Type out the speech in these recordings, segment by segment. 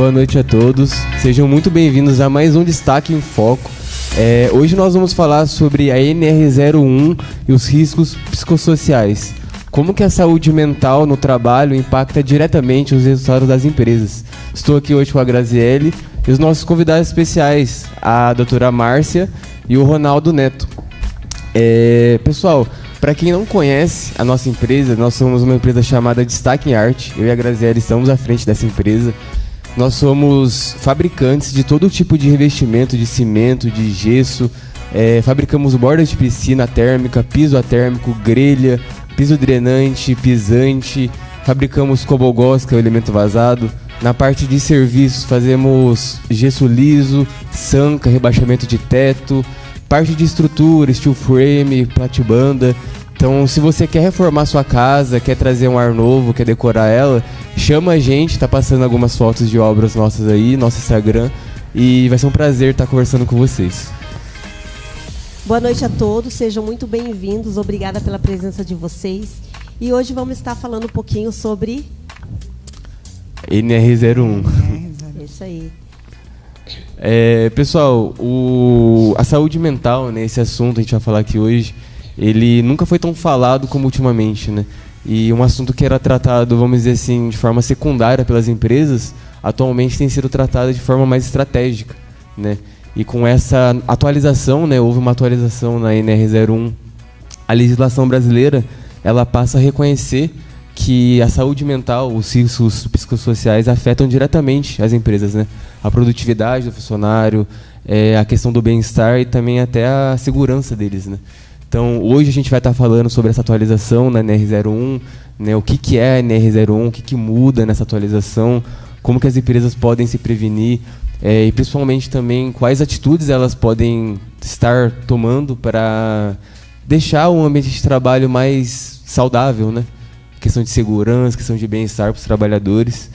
Boa noite a todos, sejam muito bem-vindos a mais um Destaque em Foco. Hoje nós vamos falar sobre a NR01 e os riscos psicossociais. Como que a saúde mental no trabalho impacta diretamente os resultados das empresas. Estou aqui hoje com a Graziele e os nossos convidados especiais, a doutora Márcia e o Ronaldo Neto. Pessoal, para quem não conhece a nossa empresa, nós somos uma empresa chamada Destaque em Arte. Eu e a Graziele estamos à frente dessa empresa. Nós somos fabricantes de todo tipo de revestimento, de cimento, de gesso. Fabricamos bordas de piscina térmica, piso atérmico, grelha, piso drenante, pisante. Fabricamos cobogós, que é o elemento vazado. Na parte de serviços, fazemos gesso liso, sanca, rebaixamento de teto. Parte de estrutura, steel frame, platibanda. Então, se você quer reformar sua casa, quer trazer um ar novo, quer decorar ela, chama a gente, tá passando algumas fotos de obras nossas aí, nosso Instagram, e vai ser um prazer estar conversando com vocês. Boa noite a todos, sejam muito bem-vindos, obrigada pela presença de vocês. E hoje vamos estar falando um pouquinho sobre... NR01. Isso aí. Pessoal, a saúde mental, né, esse assunto a gente vai falar aqui hoje, ele nunca foi tão falado como ultimamente, né? E um assunto que era tratado, vamos dizer assim, de forma secundária pelas empresas, atualmente tem sido tratado de forma mais estratégica, né? E com essa atualização, né, houve uma atualização na NR01, a legislação brasileira, ela passa a reconhecer que a saúde mental, os riscos psicossociais afetam diretamente as empresas, né? A produtividade do funcionário, a questão do bem-estar e também até a segurança deles, né? Então, hoje a gente vai estar falando sobre essa atualização na NR01, né? O que é a NR01, o que muda nessa atualização, como que as empresas podem se prevenir e principalmente também quais atitudes elas podem estar tomando para deixar o ambiente de trabalho mais saudável, né? Questão de segurança, questão de bem-estar para os trabalhadores.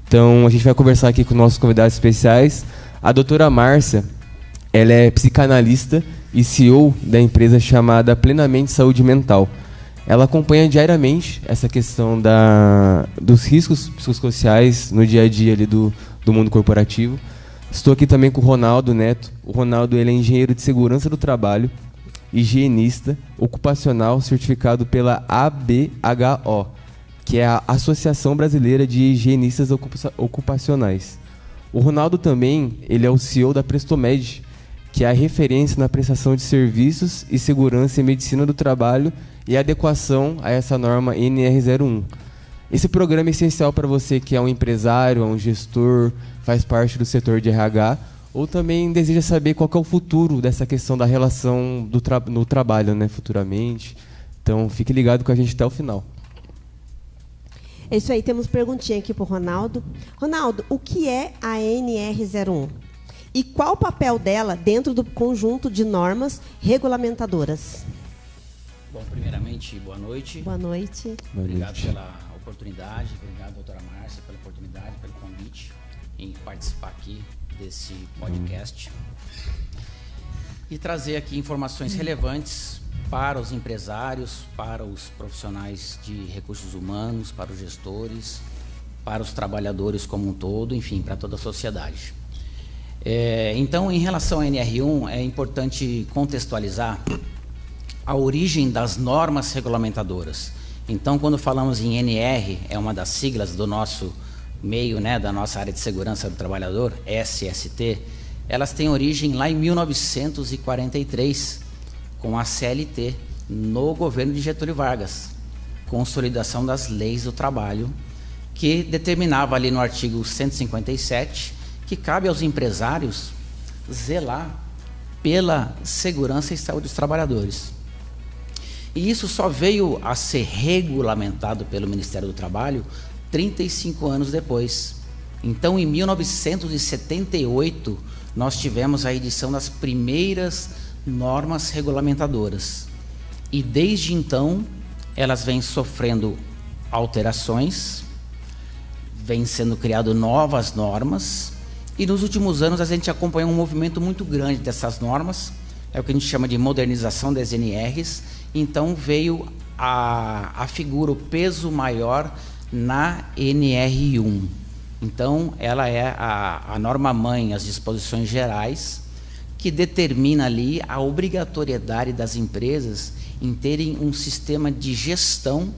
Então, a gente vai conversar aqui com nossos convidados especiais. A doutora Márcia, ela é psicanalista e CEO da empresa chamada Plenamente Saúde Mental. Ela acompanha diariamente essa questão dos riscos psicossociais no dia a dia ali do mundo corporativo. Estou aqui também com o Ronaldo Neto. O Ronaldo, ele é engenheiro de segurança do trabalho, higienista ocupacional certificado pela ABHO, que é a Associação Brasileira de Higienistas Ocupacionais. O Ronaldo também, ele é o CEO da Prestomed, que é a referência na prestação de serviços e segurança em medicina do trabalho e adequação a essa norma NR01. Esse programa é essencial para você que é um empresário, é um gestor, faz parte do setor de RH, ou também deseja saber qual que é o futuro dessa questão da relação no trabalho, né, futuramente. Então, fique ligado com a gente até o final. É isso aí, temos perguntinha aqui para o Ronaldo. Ronaldo, o que é a NR01? E qual o papel dela dentro do conjunto de normas regulamentadoras? Bom, primeiramente, boa noite. Boa noite. Obrigado pela oportunidade, obrigado, doutora Márcia, pela oportunidade, pelo convite em participar aqui desse podcast e trazer aqui informações relevantes para os empresários, para os profissionais de recursos humanos, para os gestores, para os trabalhadores como um todo, enfim, para toda a sociedade. Então, em relação à NR1, é importante contextualizar a origem das normas regulamentadoras. Então, quando falamos em NR, é uma das siglas do nosso meio, né, da nossa área de segurança do trabalhador, SST, elas têm origem lá em 1943, com a CLT, no governo de Getúlio Vargas, consolidação das leis do trabalho, que determinava ali no artigo 157 que cabe aos empresários zelar pela segurança e saúde dos trabalhadores. E isso só veio a ser regulamentado pelo Ministério do Trabalho 35 anos depois. Então, em 1978, nós tivemos a edição das primeiras normas regulamentadoras. E desde então, elas vêm sofrendo alterações, vêm sendo criadas novas normas, e nos últimos anos a gente acompanhou um movimento muito grande dessas normas, é o que a gente chama de modernização das NRs. Então veio a figura, o peso maior na NR1. Então, ela é a norma-mãe, as disposições gerais, que determina ali a obrigatoriedade das empresas em terem um sistema de gestão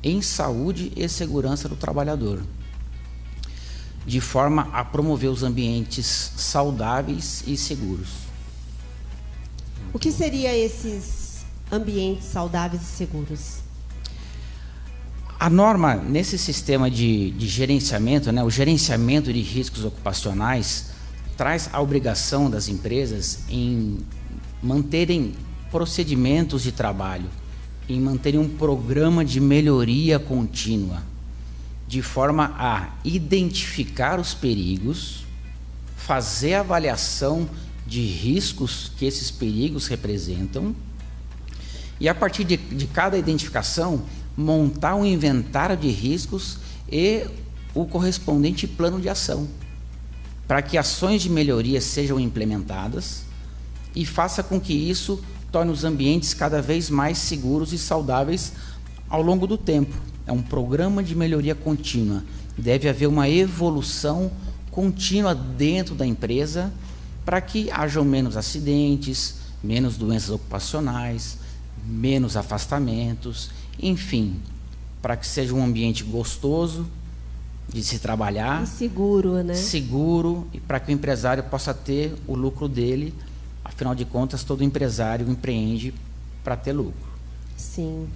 em saúde e segurança do trabalhador, de forma a promover os ambientes saudáveis e seguros. O que seriam esses ambientes saudáveis e seguros? A norma, nesse sistema de gerenciamento, né, o gerenciamento de riscos ocupacionais, traz a obrigação das empresas em manterem procedimentos de trabalho, em manterem um programa de melhoria contínua, de forma a identificar os perigos, fazer a avaliação de riscos que esses perigos representam e, a partir de cada identificação, montar um inventário de riscos e o correspondente plano de ação, para que ações de melhoria sejam implementadas e faça com que isso torne os ambientes cada vez mais seguros e saudáveis ao longo do tempo. É um programa de melhoria contínua. Deve haver uma evolução contínua dentro da empresa para que hajam menos acidentes, menos doenças ocupacionais, menos afastamentos, enfim, para que seja um ambiente gostoso de se trabalhar. E seguro, né? Seguro, e para que o empresário possa ter o lucro dele. Afinal de contas, todo empresário empreende para ter lucro. Sim.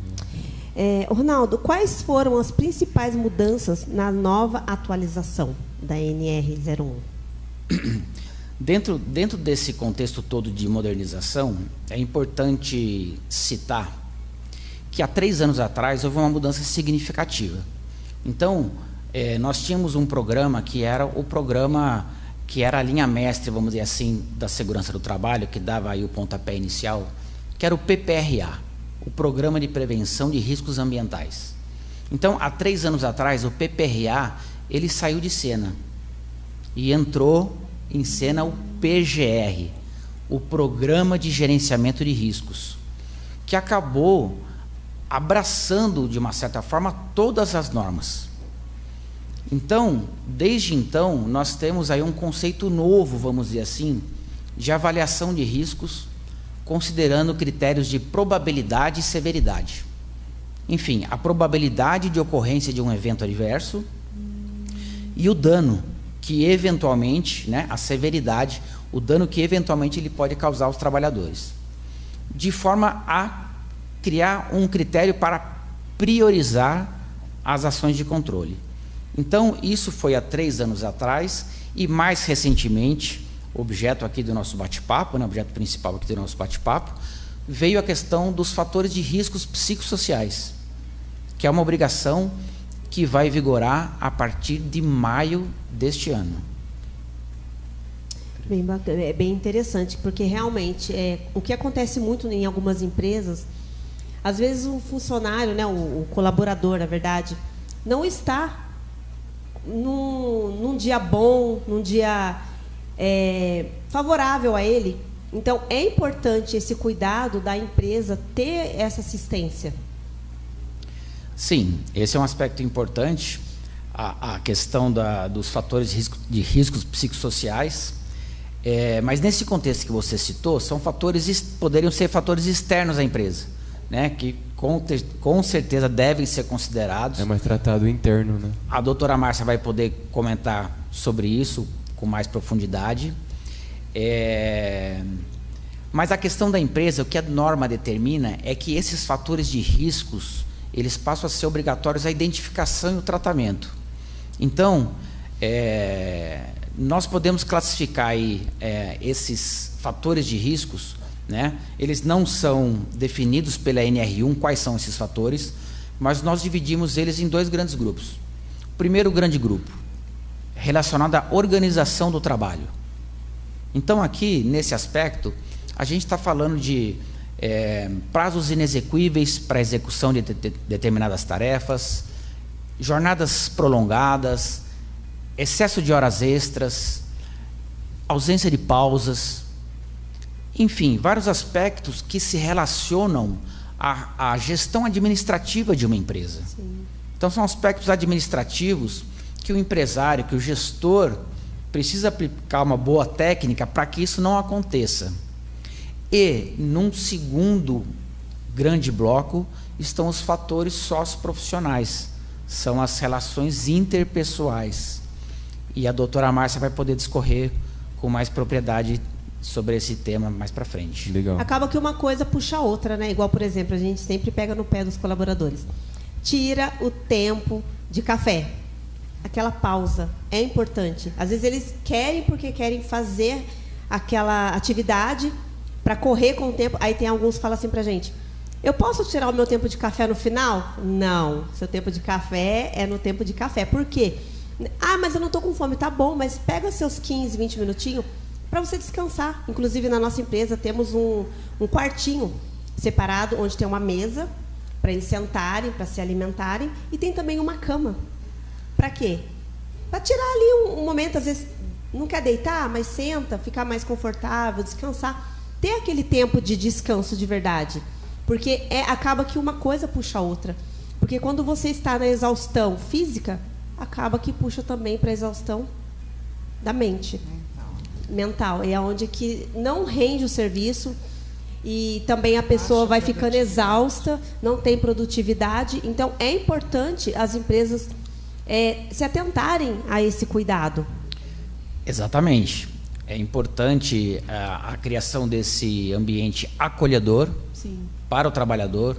Ronaldo, quais foram as principais mudanças na nova atualização da NR01? Dentro desse contexto todo de modernização, é importante citar que há 3 anos atrás houve uma mudança significativa. Então, nós tínhamos um programa que era a linha mestre, vamos dizer assim, da segurança do trabalho, que dava aí o pontapé inicial, que era o PPRA, o Programa de Prevenção de Riscos Ambientais. Então, há 3 anos atrás, o PPRA, ele saiu de cena e entrou em cena o PGR, o Programa de Gerenciamento de Riscos, que acabou abraçando, de uma certa forma, todas as normas. Então, desde então, nós temos aí um conceito novo, vamos dizer assim, de avaliação de riscos, considerando critérios de probabilidade e severidade. Enfim, a probabilidade de ocorrência de um evento adverso e o dano que eventualmente, né, a severidade, o dano que eventualmente ele pode causar aos trabalhadores, de forma a criar um critério para priorizar as ações de controle. Então, isso foi há 3 anos atrás e, mais recentemente, objeto aqui do nosso bate-papo, né, objeto principal aqui do nosso bate-papo, veio a questão dos fatores de riscos psicossociais, que é uma obrigação que vai vigorar a partir de maio deste ano. Bem bacana, é bem interessante, porque realmente o que acontece muito em algumas empresas, às vezes o funcionário, né, o colaborador, na verdade, não está num dia bom, num dia favorável a ele. Então, é importante esse cuidado da empresa ter essa assistência. Sim, esse é um aspecto importante, a questão dos fatores de riscos psicossociais. Mas nesse contexto que você citou, poderiam ser fatores externos à empresa, né, que com certeza devem ser considerados. É mais tratado interno, né? A doutora Márcia vai poder comentar sobre isso com mais profundidade. Mas a questão da empresa, o que a norma determina é que esses fatores de riscos, eles passam a ser obrigatórios a identificação e o tratamento. Então, nós podemos classificar aí, esses fatores de riscos, né? Eles não são definidos pela NR1, quais são esses fatores, mas nós dividimos eles em 2 grandes grupos. O primeiro grande grupo, relacionado à organização do trabalho. Então, aqui, nesse aspecto, a gente está falando de prazos inexequíveis para a execução de determinadas tarefas, jornadas prolongadas, excesso de horas extras, ausência de pausas, enfim, vários aspectos que se relacionam à gestão administrativa de uma empresa. Sim. Então, são aspectos administrativos que o empresário, que o gestor precisa aplicar uma boa técnica para que isso não aconteça. E, num segundo grande bloco, estão os fatores socioprofissionais, são as relações interpessoais. E a doutora Márcia vai poder discorrer com mais propriedade sobre esse tema mais para frente. Legal. Acaba que uma coisa puxa a outra, né? Igual, por exemplo, a gente sempre pega no pé dos colaboradores. Tira o tempo de café. Aquela pausa é importante. Às vezes eles querem porque querem fazer aquela atividade para correr com o tempo. Aí tem alguns que falam assim pra gente: eu posso tirar o meu tempo de café no final? Não. Seu tempo de café é no tempo de café. Por quê? Ah, mas eu não estou com fome. Tá bom, mas pega seus 15, 20 minutinhos para você descansar. Inclusive, na nossa empresa, temos um quartinho separado, onde tem uma mesa para eles sentarem, para se alimentarem, e tem também uma cama. Para quê? Para tirar ali um momento, às vezes não quer deitar, mas senta, ficar mais confortável, descansar. Ter aquele tempo de descanso de verdade. Porque acaba que uma coisa puxa a outra. Porque quando você está na exaustão física, acaba que puxa também para a exaustão da mente. Mental. É onde que não rende o serviço e também a pessoa vai ficando exausta, não tem produtividade. Então, é importante as empresas se atentarem a esse cuidado. Exatamente. É importante a criação desse ambiente acolhedor. Sim. Para o trabalhador,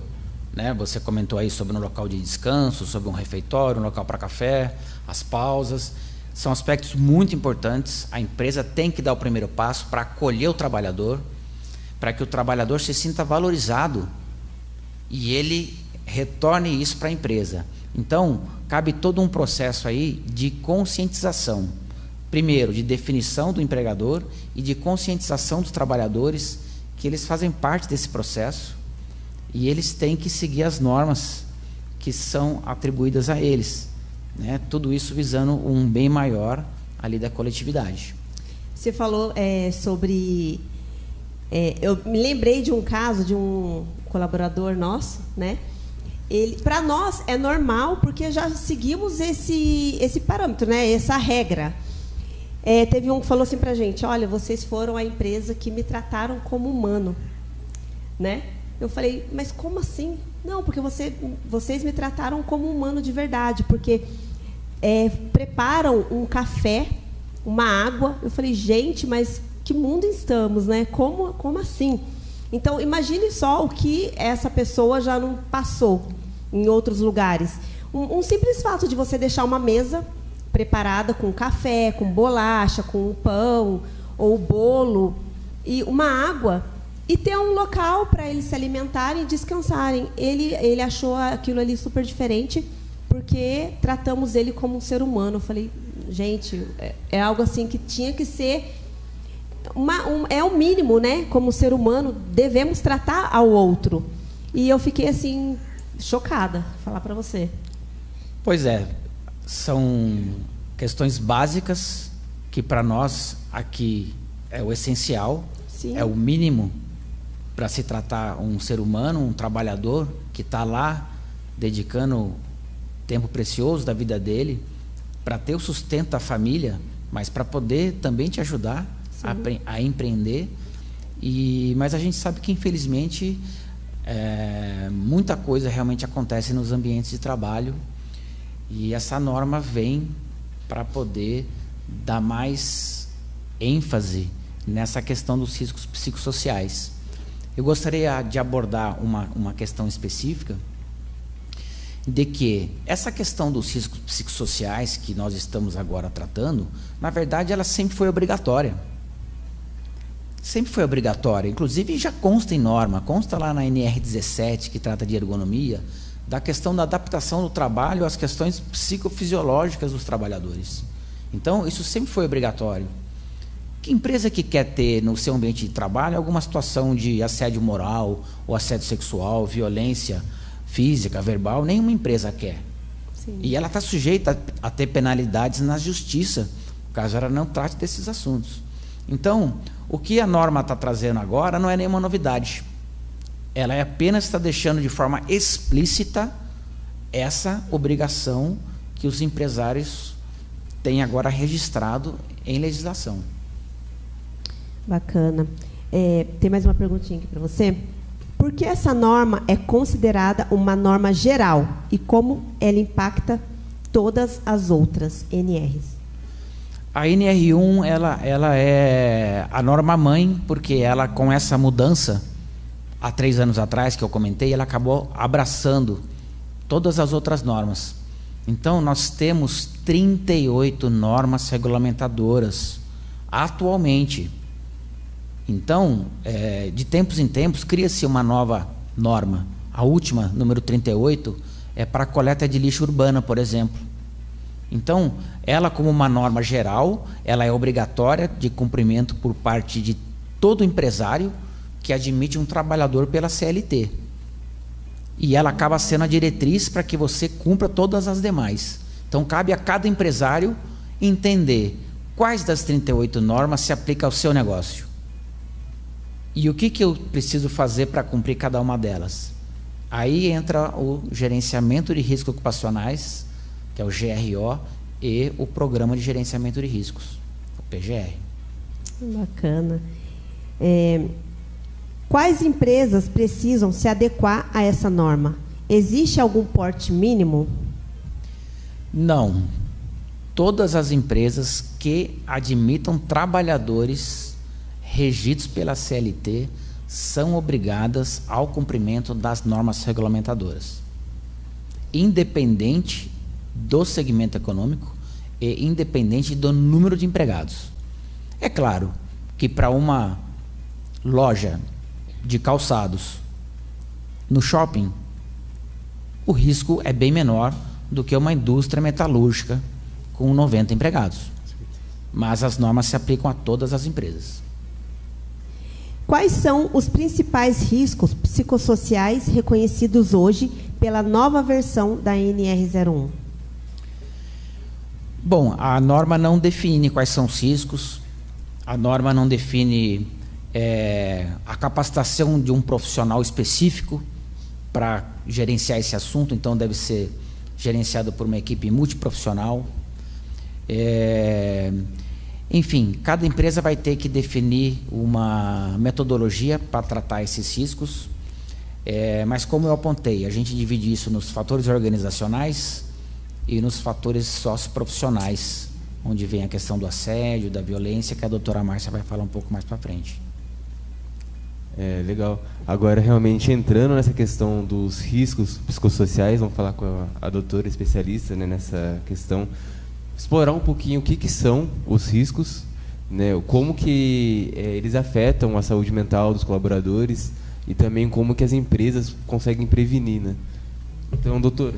né? Você comentou aí sobre um local de descanso, sobre um refeitório, um local para café, as pausas. São aspectos muito importantes. A empresa tem que dar o primeiro passo para acolher o trabalhador, para que o trabalhador se sinta valorizado e ele retorne isso para a empresa. Então, cabe todo um processo aí de conscientização. Primeiro, de definição do empregador e de conscientização dos trabalhadores, que eles fazem parte desse processo e eles têm que seguir as normas que são atribuídas a eles, né? Tudo isso visando um bem maior ali da coletividade. Você falou sobre... eu me lembrei de um caso de um colaborador nosso, né? Para nós é normal, porque já seguimos esse parâmetro, né? Essa regra. Teve um que falou assim para a gente: olha, vocês foram a empresa que me trataram como humano, né? Eu falei, mas como assim? Não, porque vocês me trataram como humano de verdade, porque preparam um café, uma água. Eu falei, gente, mas que mundo estamos, né? Como assim? Então, imagine só o que essa pessoa já não passou em outros lugares. Um simples fato de você deixar uma mesa preparada com café, com bolacha, com pão ou bolo e uma água, e ter um local para eles se alimentarem e descansarem. Ele achou aquilo ali super diferente, porque tratamos ele como um ser humano. Eu falei, gente, é algo assim que tinha que ser é o mínimo, né? Como ser humano, devemos tratar ao outro. E eu fiquei assim chocada, falar para você. Pois é, são questões básicas que para nós aqui é o essencial. Sim. É o mínimo para se tratar um ser humano, um trabalhador que está lá dedicando tempo precioso da vida dele para ter o sustento da família, mas para poder também te ajudar a empreender. Mas a gente sabe que, infelizmente, muita coisa realmente acontece nos ambientes de trabalho, e essa norma vem para poder dar mais ênfase nessa questão dos riscos psicossociais. Eu gostaria de abordar uma questão específica, de que essa questão dos riscos psicossociais que nós estamos agora tratando, na verdade, ela sempre foi obrigatória. Sempre foi obrigatória. Inclusive, já consta em norma, consta lá na NR17, que trata de ergonomia, da questão da adaptação do trabalho às questões psicofisiológicas dos trabalhadores. Então, isso sempre foi obrigatório. Que empresa que quer ter no seu ambiente de trabalho alguma situação de assédio moral ou assédio sexual, violência física, verbal? Nenhuma empresa quer. Sim. E ela está sujeita a ter penalidades na justiça, caso ela não trate desses assuntos. Então, o que a norma está trazendo agora não é nenhuma novidade. Ela apenas está deixando de forma explícita essa obrigação que os empresários tem agora registrado em legislação. Bacana. Tem mais uma perguntinha aqui para você. Por que essa norma é considerada uma norma geral e como ela impacta todas as outras NRs? A NR1 ela é a norma mãe, porque ela, com essa mudança, há 3 anos atrás, que eu comentei, ela acabou abraçando todas as outras normas. Então, nós temos 38 normas regulamentadoras atualmente. Então, de tempos em tempos, cria-se uma nova norma. A última, número 38, é para a coleta de lixo urbana, por exemplo. Então, ela, como uma norma geral, ela é obrigatória de cumprimento por parte de todo empresário que admite um trabalhador pela CLT. E ela acaba sendo a diretriz para que você cumpra todas as demais. Então, cabe a cada empresário entender quais das 38 normas se aplicam ao seu negócio. E o que eu preciso fazer para cumprir cada uma delas? Aí entra o gerenciamento de riscos ocupacionais, que é o GRO, e o Programa de Gerenciamento de Riscos, o PGR. Bacana. Quais empresas precisam se adequar a essa norma? Existe algum porte mínimo? Não. Todas as empresas que admitam trabalhadores regidos pela CLT são obrigadas ao cumprimento das normas regulamentadoras, independente do segmento econômico e independente do número de empregados. É claro que para uma loja de calçados no shopping, o risco é bem menor do que uma indústria metalúrgica com 90 empregados. Mas as normas se aplicam a todas as empresas. Quais são os principais riscos psicossociais reconhecidos hoje pela nova versão da NR01? Bom, a norma não define quais são os riscos, a norma não define a capacitação de um profissional específico para gerenciar esse assunto, então deve ser gerenciado por uma equipe multiprofissional. Enfim, cada empresa vai ter que definir uma metodologia para tratar esses riscos, mas como eu apontei, a gente divide isso nos fatores organizacionais e nos fatores socioprofissionais, onde vem a questão do assédio, da violência, que a doutora Márcia vai falar um pouco mais para frente. Legal. Agora, realmente, entrando nessa questão dos riscos psicossociais, vamos falar com a doutora especialista, né, nessa questão, explorar um pouquinho o que são os riscos, né, como que eles afetam a saúde mental dos colaboradores e também como que as empresas conseguem prevenir, né? Então, doutora,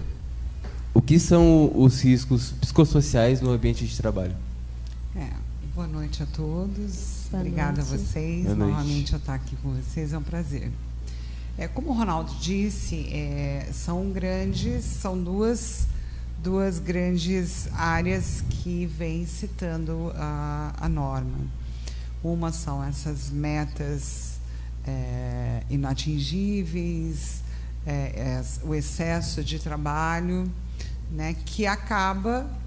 o que são os riscos psicossociais no ambiente de trabalho? Boa noite a todos. Boa Obrigada noite. a vocês. Boa noite. Novamente eu estar aqui com vocês é um prazer. Como o Ronaldo disse, são duas grandes áreas que vêm citando a norma. Uma são essas metas inatingíveis, o excesso de trabalho, né, que acaba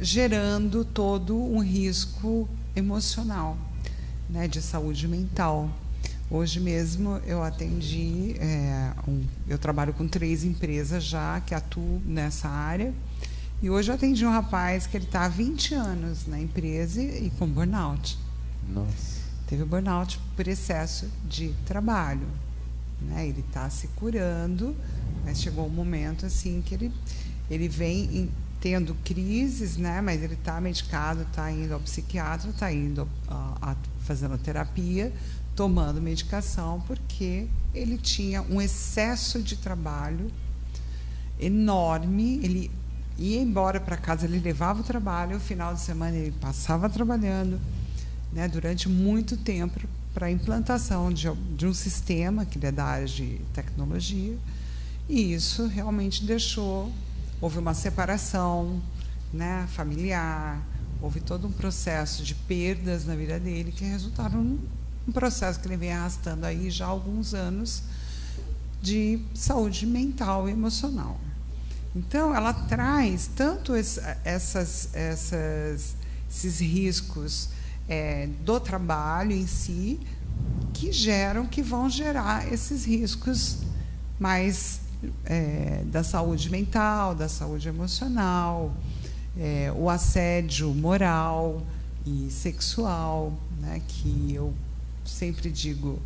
gerando todo um risco emocional, né, de saúde mental. Hoje mesmo eu atendi, eu trabalho com 3 empresas já que atuam nessa área, e hoje eu atendi um rapaz que ele está há 20 anos na empresa e com burnout. Nossa. Teve burnout por excesso de trabalho, né? Ele está se curando, mas chegou um momento assim que ele vem tendo crises, né? Mas ele está medicado, está indo ao psiquiatra, está indo fazendo terapia, tomando medicação, porque ele tinha um excesso de trabalho enorme. Ele ia embora para casa, ele levava o trabalho, o final de semana ele passava trabalhando, né, durante muito tempo para a implantação de um sistema que ele é da área de tecnologia, e isso realmente houve uma separação, né, familiar, houve todo um processo de perdas na vida dele que resultaram num processo que ele vem arrastando aí já há alguns anos de saúde mental e emocional. Então, ela traz tanto esses riscos do trabalho em si, que vão gerar esses riscos mais da saúde mental, da saúde emocional, o assédio moral e sexual, né, que eu sempre digo,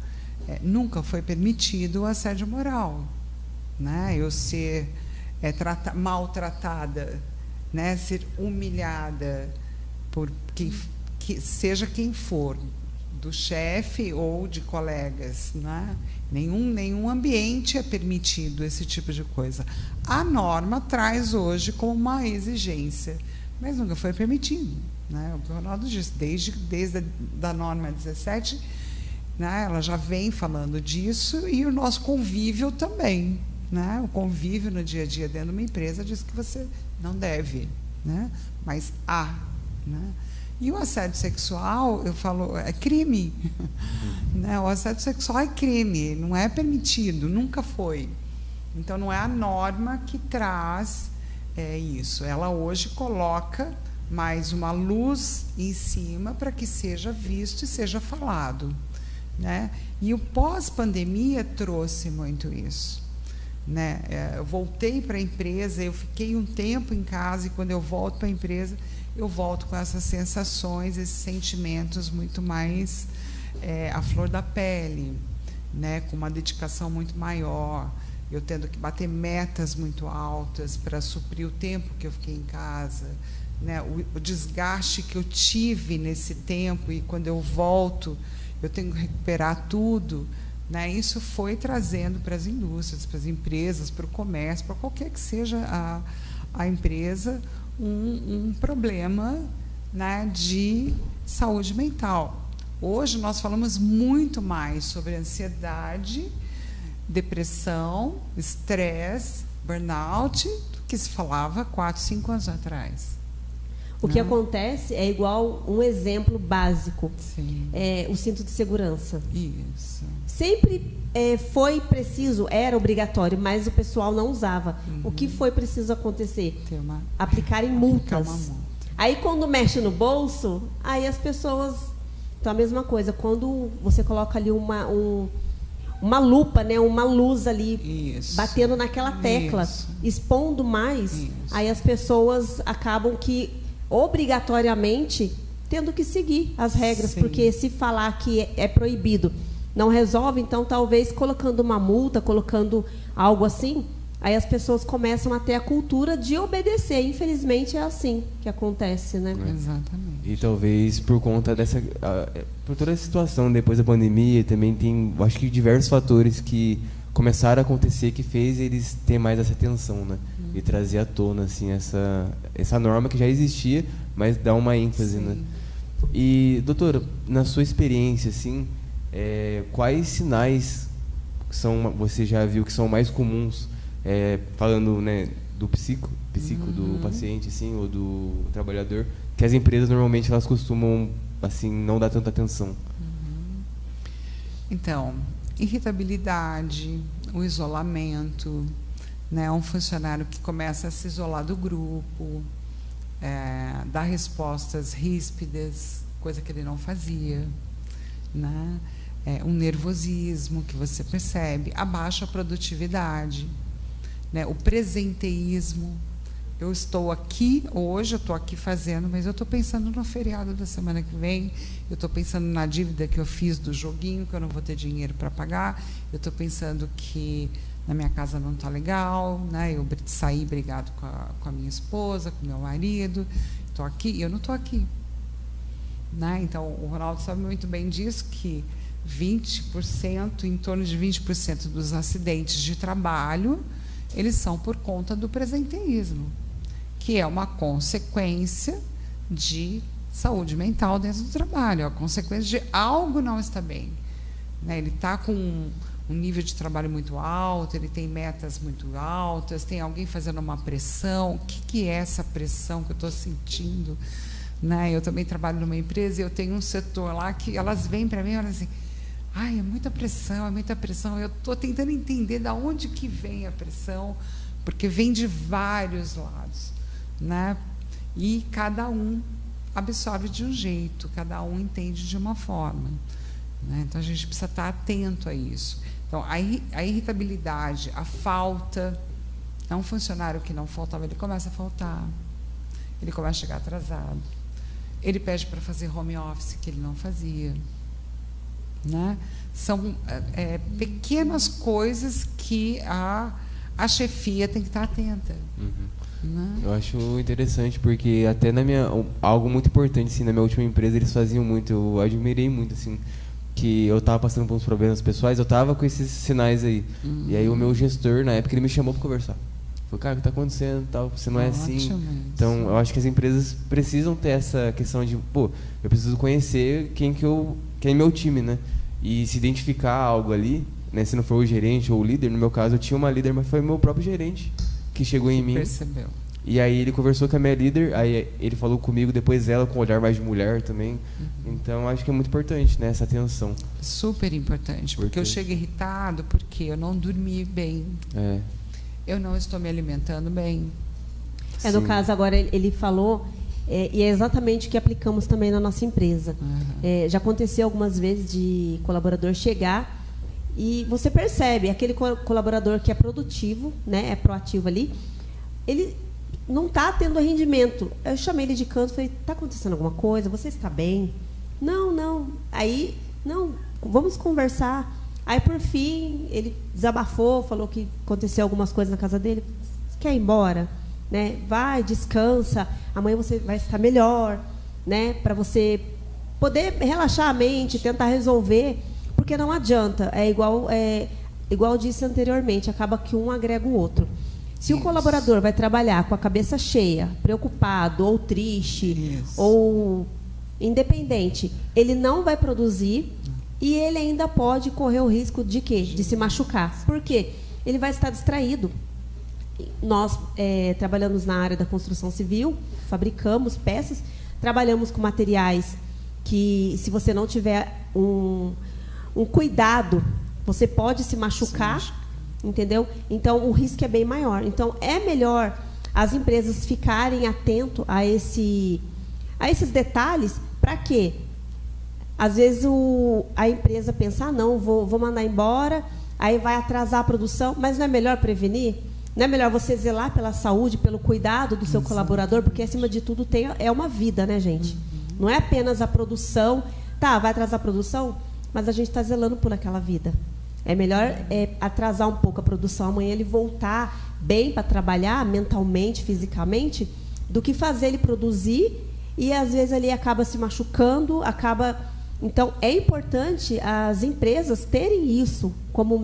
nunca foi permitido o assédio moral, né, eu ser maltratada, né, ser humilhada por seja quem for, do chefe ou de colegas, né? Nenhum ambiente é permitido esse tipo de coisa. A norma traz hoje como uma exigência, mas nunca foi permitido, né? O que o Ronaldo disse, desde a norma 17, né, ela já vem falando disso, e o nosso convívio também, né? O convívio no dia a dia dentro de uma empresa diz que você não deve, né? Mas há, né? E o assédio sexual, eu falo, é crime. Né? O assédio sexual é crime, não é permitido, nunca foi. Então, não é a norma que traz isso. Ela hoje coloca mais uma luz em cima para que seja visto e seja falado. Né? E o pós-pandemia trouxe muito isso. Né? Eu voltei para a empresa, eu fiquei um tempo em casa, e quando eu volto para a empresa, eu volto com essas sensações, esses sentimentos muito mais à flor da pele, né? Com uma dedicação muito maior, eu tendo que bater metas muito altas para suprir o tempo que eu fiquei em casa, né? O desgaste que eu tive nesse tempo, e quando eu volto, eu tenho que recuperar tudo, né? Isso foi trazendo para as indústrias, para as empresas, para o comércio, para qualquer que seja a empresa, um problema, né, de saúde mental. Hoje nós falamos muito mais sobre ansiedade, depressão, estresse, burnout, do que se falava 4, 5 anos atrás. O que acontece é igual um exemplo básico. Sim. O cinto de segurança. Isso. Sempre foi preciso, era obrigatório, mas o pessoal não usava. O que foi preciso acontecer? Aplicarem multas. Uma multa. Aí, quando mexe no bolso, aí as pessoas... Então, a mesma coisa. Quando você coloca ali uma lupa, né, uma luz ali, isso, batendo naquela tecla, isso, expondo mais, isso, aí as pessoas acabam que, obrigatoriamente, tendo que seguir as regras, sim, porque se falar que é proibido não resolve, então talvez colocando uma multa, colocando algo assim, aí as pessoas começam a ter a cultura de obedecer. Infelizmente é assim que acontece, né? Exatamente. E talvez por conta por toda essa situação depois da pandemia, também tem, acho que diversos fatores que começaram a acontecer que fez eles ter mais essa atenção, né? E trazer à tona, assim, essa norma que já existia, mas dá uma ênfase, sim, né? E, doutora, na sua experiência, assim, quais sinais você já viu que são mais comuns, falando, né, do psico do paciente, assim, ou do trabalhador, que as empresas normalmente elas costumam, assim, não dar tanta atenção? Então, irritabilidade, o isolamento, né, um funcionário que começa a se isolar do grupo, dar respostas ríspidas, coisa que ele não fazia, né? Um nervosismo que você percebe, a baixa produtividade, né? O presenteísmo. Eu estou aqui, hoje eu estou aqui fazendo, mas eu estou pensando no feriado da semana que vem, eu estou pensando na dívida que eu fiz do joguinho, que eu não vou ter dinheiro para pagar, eu estou pensando que na minha casa não está legal, né? Eu saí brigado com a minha esposa, com o meu marido, estou aqui e eu não estou aqui. Né? Então, o Ronaldo sabe muito bem disso, que 20%, em torno de 20% dos acidentes de trabalho, eles são por conta do presenteísmo, que é uma consequência de saúde mental dentro do trabalho, é a consequência de algo não está bem. Né? Ele está com um nível de trabalho muito alto, ele tem metas muito altas, tem alguém fazendo uma pressão. O que é essa pressão que eu estou sentindo? Né? Eu também trabalho numa empresa e eu tenho um setor lá que elas vêm para mim e falam assim, é muita pressão, é muita pressão. Eu estou tentando entender de onde que vem a pressão, porque vem de vários lados, né? E cada um absorve de um jeito, cada um entende de uma forma, né? Então a gente precisa estar atento a isso. Então a irritabilidade, a falta, é um funcionário que não faltava, ele começa a faltar, ele começa a chegar atrasado, ele pede para fazer home office que ele não fazia, né? São pequenas coisas que a chefia tem que estar atenta. Né? Eu acho interessante porque até algo muito importante assim, na minha última empresa eles faziam muito, eu admirei muito assim, que eu estava passando por uns problemas pessoais, eu estava com esses sinais aí. E aí o meu gestor, na época, ele me chamou para conversar. Falei, cara, o que está acontecendo? Tal, você não é assim. Então, eu acho que as empresas precisam ter essa questão de, pô, eu preciso conhecer quem é meu time, né? E se identificar algo ali, né? Se não for o gerente ou o líder, no meu caso, eu tinha uma líder, mas foi o meu próprio gerente que chegou em mim. Percebeu. E aí ele conversou com a minha líder, aí ele falou comigo, depois ela com um olhar mais de mulher também. Então, acho que é muito importante, né, essa atenção. Super importante, porque eu chego irritado porque eu não dormi bem. Eu não estou me alimentando bem. No caso, agora ele falou, e é exatamente o que aplicamos também na nossa empresa. Já aconteceu algumas vezes de colaborador chegar e você percebe, aquele colaborador que é produtivo, né, é proativo ali, ele não está tendo rendimento. Eu chamei ele de canto e falei, está acontecendo alguma coisa? Você está bem? Não. Aí, não, vamos conversar. Aí, por fim, ele desabafou, falou que aconteceu algumas coisas na casa dele. Você quer ir embora? Né? Vai, descansa. Amanhã você vai estar melhor, né? Para você poder relaxar a mente, tentar resolver. Porque não adianta. Igual eu disse anteriormente, acaba que um agrega o outro. Se o colaborador vai trabalhar com a cabeça cheia, preocupado, ou triste, ou independente, ele não vai produzir e ele ainda pode correr o risco de quê? De se machucar. Por quê? Ele vai estar distraído. Nós trabalhamos na área da construção civil, fabricamos peças, trabalhamos com materiais que, se você não tiver um cuidado, você pode se machucar. Entendeu? Então, o risco é bem maior. Então, é melhor as empresas ficarem atentas a esses detalhes. Para quê? Às vezes, a empresa pensa, não, vou mandar embora, aí vai atrasar a produção, mas não é melhor prevenir? Não é melhor você zelar pela saúde, pelo cuidado do seu colaborador? Porque, acima de tudo, é uma vida, né, gente? Não é apenas a produção. Tá, vai atrasar a produção, mas a gente está zelando por aquela vida. É melhor atrasar um pouco a produção, amanhã ele voltar bem para trabalhar mentalmente, fisicamente, do que fazer ele produzir e, às vezes, ele acaba se machucando, Então, é importante as empresas terem isso como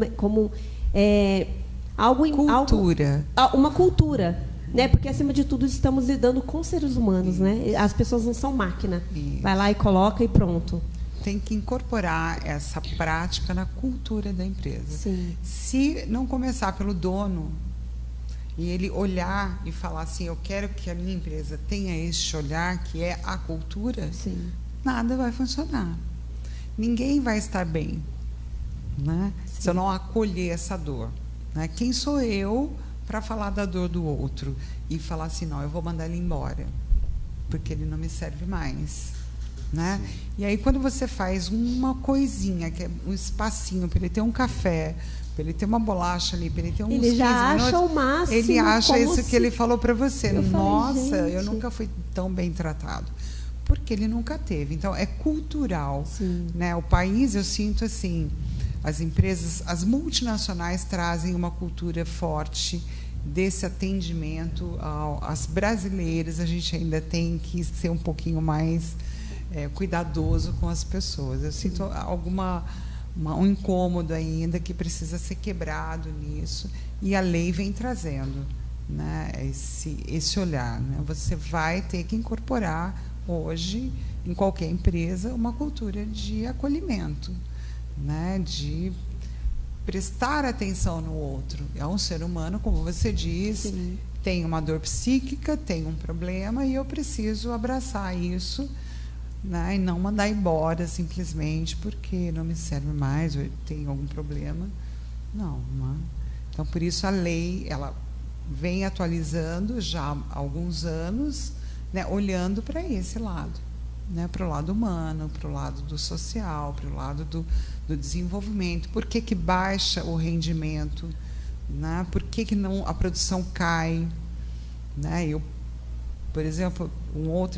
uma cultura, né? Porque, acima de tudo, estamos lidando com seres humanos, né? As pessoas não são máquina. Vai lá e coloca e pronto. Tem que incorporar essa prática na cultura da empresa. Sim. Se não começar pelo dono e ele olhar e falar assim, eu quero que a minha empresa tenha este olhar, que é a cultura, nada vai funcionar. Ninguém vai estar bem, né? Se eu não acolher essa dor, né? Quem sou eu para falar da dor do outro e falar assim, não, eu vou mandar ele embora, porque ele não me serve mais. Né? E aí, quando você faz uma coisinha, que é um espacinho, para ele ter um café, para ele ter uma bolacha ali, para ele ter uns 15 minutos... Ele já acha o máximo. Ele acha isso que ele falou para você. Nossa, eu nunca fui tão bem tratado. Porque ele nunca teve. Então, é cultural. Né? O país, eu sinto assim, as empresas, as multinacionais trazem uma cultura forte desse atendimento às brasileiras. A gente ainda tem que ser um pouquinho mais... cuidadoso com as pessoas. Eu sinto um incômodo ainda que precisa ser quebrado nisso, e a lei vem trazendo, né, esse olhar. Né? Você vai ter que incorporar hoje, em qualquer empresa, uma cultura de acolhimento, né, de prestar atenção no outro. É um ser humano, como você diz, tem uma dor psíquica, tem um problema, e eu preciso abraçar isso, né, e não mandar embora simplesmente porque não me serve mais, ou tem algum problema. Não. Então, por isso, a lei, ela vem atualizando já há alguns anos, né, olhando para esse lado, né, para o lado humano, para o lado do social, para o lado do desenvolvimento. Por que baixa o rendimento? Né? Por que não a produção cai? Né? Eu, por exemplo,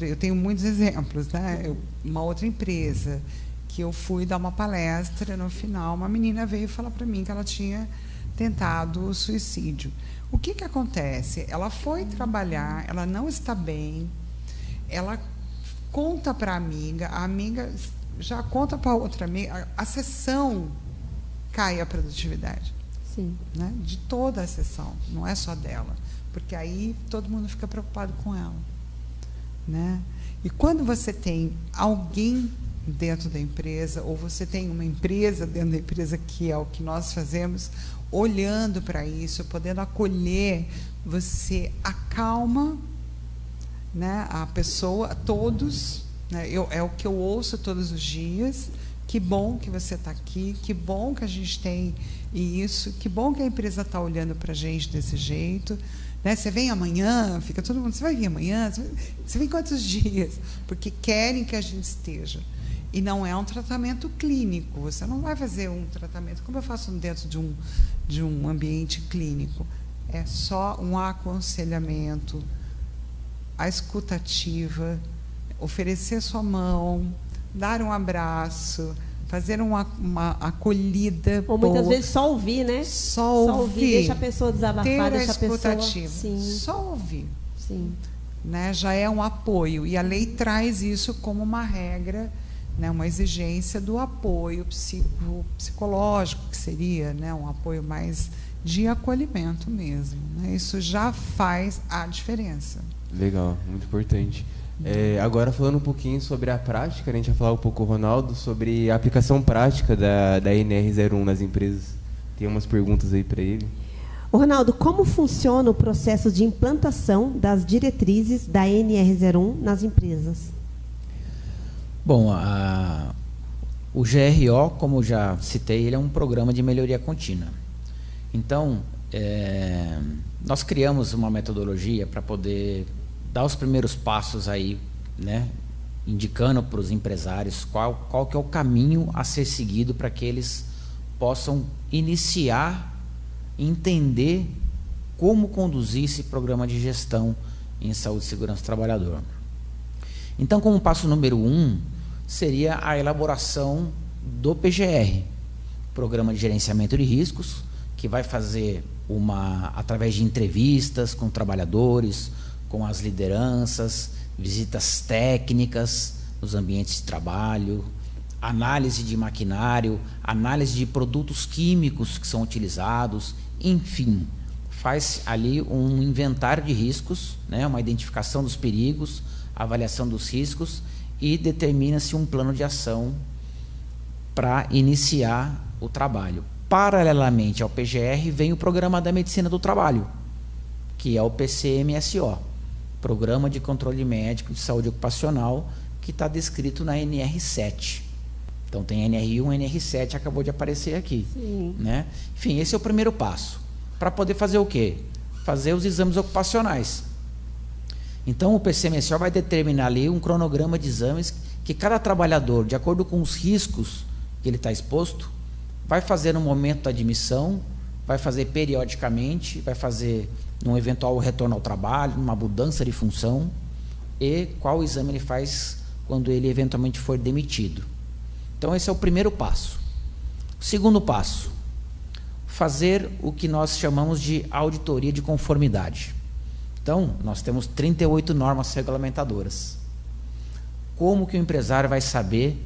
eu tenho muitos exemplos, né? Uma outra empresa que eu fui dar uma palestra, no final uma menina veio falar para mim que ela tinha tentado suicídio. O que acontece? Ela foi trabalhar, ela não está bem, ela conta para a amiga já conta para outra amiga, a sessão cai a produtividade. Sim. Né? De toda a sessão, não é só dela, porque aí todo mundo fica preocupado com ela. Né? E quando você tem alguém dentro da empresa, ou você tem uma empresa dentro da empresa, que é o que nós fazemos, olhando para isso, podendo acolher, você acalma, né, a pessoa, todos, né, é o que eu ouço todos os dias. Que bom que você está aqui, que bom que a gente tem isso, que bom que a empresa está olhando para a gente desse jeito. Né? Você vem amanhã, fica todo mundo, você vai vir amanhã? Você vem quantos dias? Porque querem que a gente esteja. E não é um tratamento clínico, você não vai fazer um tratamento como eu faço dentro de um ambiente clínico. É só um aconselhamento, a escutativa, oferecer sua mão, dar um abraço, fazer uma acolhida. Ou muitas vezes só ouvir, né? Só ouvir. Deixa a pessoa desabafar, deixa a escutativa. Sim. Só ouvir. Sim. Né? Já é um apoio. E a lei traz isso como uma regra, né? Uma exigência do apoio psicológico, que seria, né? Um apoio mais de acolhimento mesmo. Né? Isso já faz a diferença. Legal, muito importante. Agora, falando um pouquinho sobre a prática, a gente vai falar um pouco, Ronaldo, sobre a aplicação prática da NR01 nas empresas. Tem umas perguntas aí para ele. Ronaldo, como funciona o processo de implantação das diretrizes da NR01 nas empresas? Bom, o GRO, como já citei, ele é um programa de melhoria contínua. Então, nós criamos uma metodologia para poder dar os primeiros passos aí, né, indicando para os empresários qual que é o caminho a ser seguido para que eles possam iniciar, entender como conduzir esse programa de gestão em saúde e segurança do trabalhador. Então, como passo número 1, seria a elaboração do PGR, Programa de Gerenciamento de Riscos, que vai fazer através de entrevistas com trabalhadores, com as lideranças, visitas técnicas nos ambientes de trabalho, análise de maquinário, análise de produtos químicos que são utilizados, enfim, faz ali um inventário de riscos, né, uma identificação dos perigos, avaliação dos riscos e determina-se um plano de ação para iniciar o trabalho. Paralelamente ao PGR vem o Programa da Medicina do Trabalho, que é o PCMSO, Programa de Controle Médico de Saúde Ocupacional, que está descrito na NR7. Então tem NR1 e NR7, acabou de aparecer aqui. Sim. Né? Enfim, esse é o primeiro passo. Para poder fazer o quê? Fazer os exames ocupacionais. Então o PCMSO vai determinar ali um cronograma de exames que cada trabalhador, de acordo com os riscos que ele está exposto, vai fazer no momento da admissão, vai fazer periodicamente, vai fazer num eventual retorno ao trabalho, numa mudança de função, e qual exame ele faz quando ele eventualmente for demitido. Então esse é o primeiro passo. O segundo passo, fazer o que nós chamamos de auditoria de conformidade. Então, nós temos 38 normas regulamentadoras. Como que o empresário vai saber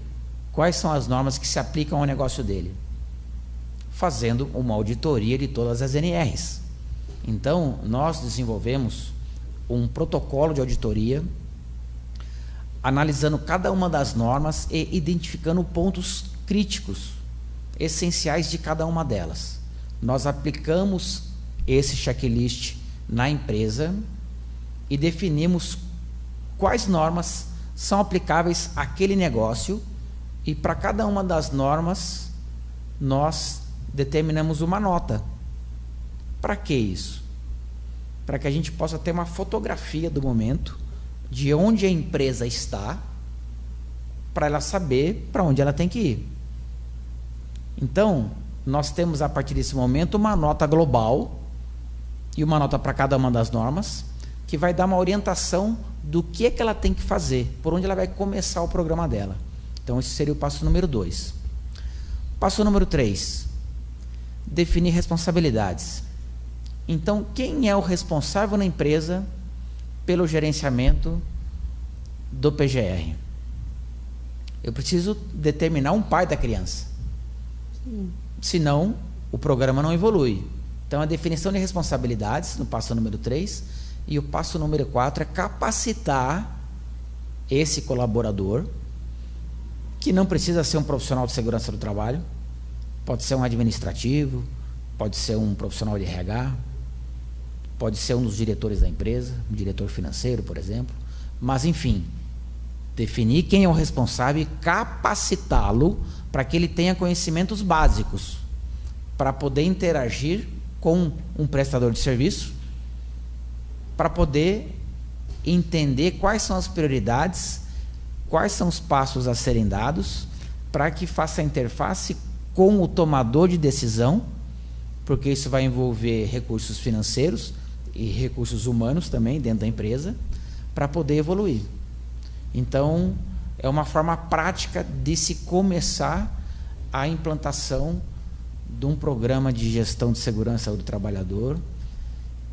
quais são as normas que se aplicam ao negócio dele? Fazendo uma auditoria de todas as NRs. Então, nós desenvolvemos um protocolo de auditoria, analisando cada uma das normas e identificando pontos críticos, essenciais de cada uma delas. Nós aplicamos esse checklist na empresa e definimos quais normas são aplicáveis àquele negócio, e para cada uma das normas nós determinamos uma nota. Para que isso? para que a gente possa ter uma fotografia do momento, de onde a empresa está, para ela saber para onde ela tem que ir. Então, nós temos a partir desse momento uma nota global e uma nota para cada uma das normas, que vai dar uma orientação do que é que ela tem que fazer, por onde ela vai começar o programa dela. Então, esse seria o passo número 2. Passo número 3, definir responsabilidades. Então, quem é o responsável na empresa pelo gerenciamento do PGR? Eu preciso determinar um pai da criança. Senão, o programa não evolui. Então, a definição de responsabilidades, no passo número 3, e o passo número 4 é capacitar esse colaborador, que não precisa ser um profissional de segurança do trabalho, pode ser um administrativo, pode ser um profissional de RH, pode ser um dos diretores da empresa, um diretor financeiro, por exemplo, mas enfim, definir quem é o responsável e capacitá-lo para que ele tenha conhecimentos básicos para poder interagir com um prestador de serviço, para poder entender quais são as prioridades, quais são os passos a serem dados, para que faça a interface com o tomador de decisão, porque isso vai envolver recursos financeiros e recursos humanos também dentro da empresa, para poder evoluir. Então, é uma forma prática de se começar a implantação de um programa de gestão de segurança do trabalhador,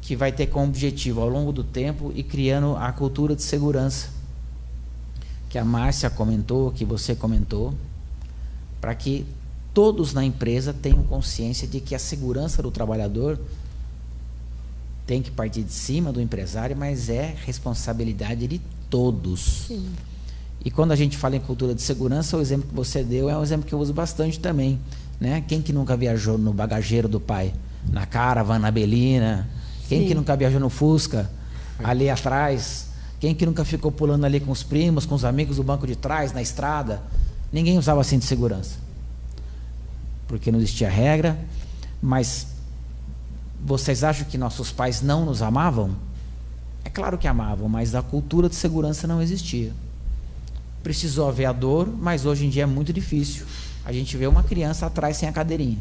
que vai ter como objetivo, ao longo do tempo, ir criando a cultura de segurança, que a Márcia comentou, que você comentou, para que todos na empresa tenham consciência de que a segurança do trabalhador tem que partir de cima do empresário, mas é responsabilidade de todos. Sim. E quando a gente fala em cultura de segurança, o exemplo que você deu é um exemplo que eu uso bastante também, né? Quem que nunca viajou no bagageiro do pai? Na Caravan, na Belina? Quem que nunca viajou no Fusca? Ali atrás? Quem que nunca ficou pulando ali com os primos, com os amigos do banco de trás, na estrada? Ninguém usava cinto de segurança, porque não existia regra. Mas vocês acham que nossos pais não nos amavam? É claro que amavam, mas a cultura de segurança não existia. Precisou haver a dor, mas hoje em dia é muito difícil a gente vê uma criança atrás sem a cadeirinha.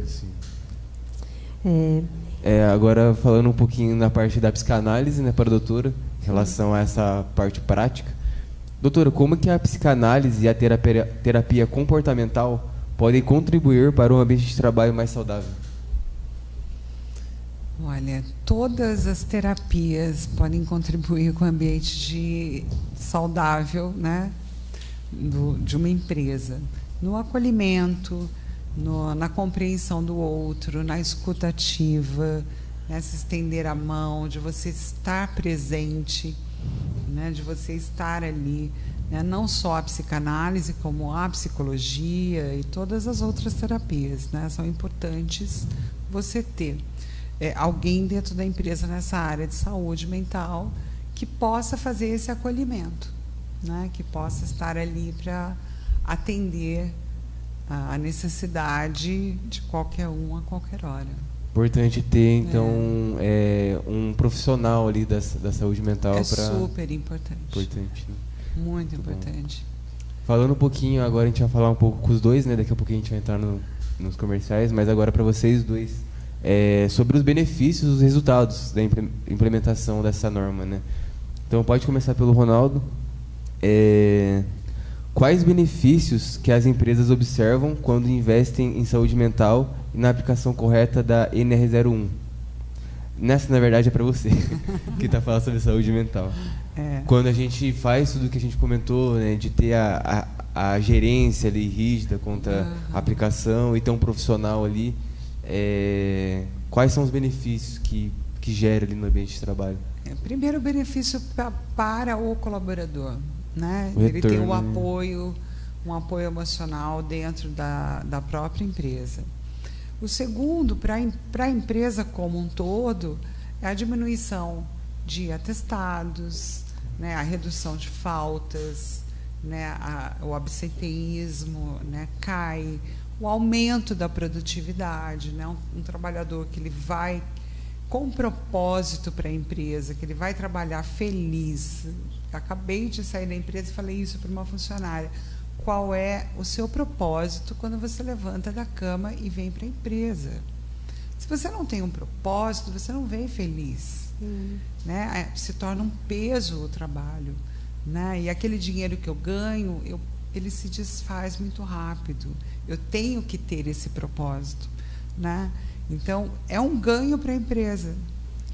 Sim. Agora falando um pouquinho na parte da psicanálise, né, para a doutora, em relação a essa parte prática. Doutora, como que a psicanálise e a terapia comportamental podem contribuir para um ambiente de trabalho mais saudável? Olha, todas as terapias podem contribuir com o ambiente saudável, né, de uma empresa. No acolhimento, na compreensão do outro, na escuta ativa, né, se estender a mão, de você estar presente, né, de você estar ali, né, não só a psicanálise, como a psicologia e todas as outras terapias, né, são importantes você ter alguém dentro da empresa nessa área de saúde mental que possa fazer esse acolhimento, né, que possa estar ali para atender a necessidade de qualquer um a qualquer hora. Importante ter, então, um profissional ali da saúde mental. É super importante. Importante, né? Muito importante. Falando um pouquinho, agora a gente vai falar um pouco com os dois, né? Daqui a pouco a gente vai entrar nos comerciais, mas agora para vocês dois, sobre os benefícios e os resultados da implementação dessa norma, né? Então, pode começar pelo Ronaldo. Quais benefícios que as empresas observam quando investem em saúde mental e na aplicação correta da NR01? Nessa, na verdade, é para você, que está falando sobre saúde mental. Quando a gente faz tudo que a gente comentou, né, de ter a gerência ali rígida contra a aplicação e ter um profissional ali, quais são os benefícios que gera ali no ambiente de trabalho? Primeiro, o benefício para o colaborador, né? Ele tem um apoio emocional dentro da própria empresa. O segundo, para a empresa como um todo, é a diminuição de atestados, né? A redução de faltas, né? O absenteísmo, né? Cai, o aumento da produtividade, né? Um trabalhador que ele vai com propósito para a empresa, que ele vai trabalhar feliz. Acabei de sair da empresa e falei isso para uma funcionária. Qual é o seu propósito quando você levanta da cama e vem para a empresa? Se você não tem um propósito, você não vem feliz. Né? Se torna um peso o trabalho. Né? E aquele dinheiro que eu ganho, ele se desfaz muito rápido. Eu tenho que ter esse propósito. Né? Então, é um ganho para a empresa.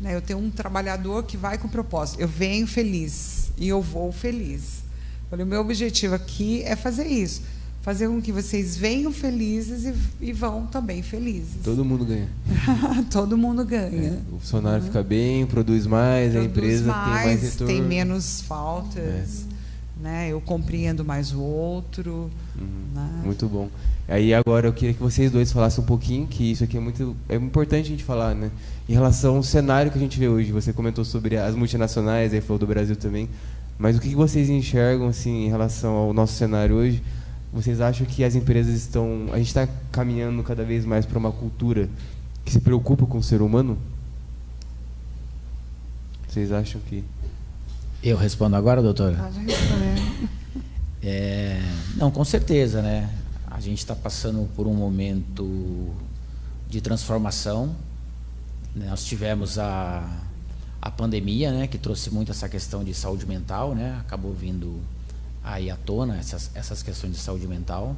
Né? Eu tenho um trabalhador que vai com propósito. Eu venho feliz e eu vou feliz. Olha, o meu objetivo aqui é fazer isso. Fazer com que vocês venham felizes e vão também felizes. Todo mundo ganha. Todo mundo ganha. O funcionário fica bem, produz mais, a empresa tem mais retorno. Tem menos faltas. Né? Eu compreendo mais o outro. Né? Muito bom. Aí agora eu queria que vocês dois falassem um pouquinho, que isso aqui é importante a gente falar, né? Em relação ao cenário que a gente vê hoje. Você comentou sobre as multinacionais, aí falou do Brasil também. Mas o que vocês enxergam assim, em relação ao nosso cenário hoje? Vocês acham que as empresas estão... A gente está caminhando cada vez mais para uma cultura que se preocupa com o ser humano? Vocês acham que... Eu respondo agora, doutora? Pode responder. Não, com certeza, né? A gente está passando por um momento de transformação. Nós tivemos a pandemia, né, que trouxe muito essa questão de saúde mental, né? Acabou vindo aí à tona essas questões de saúde mental.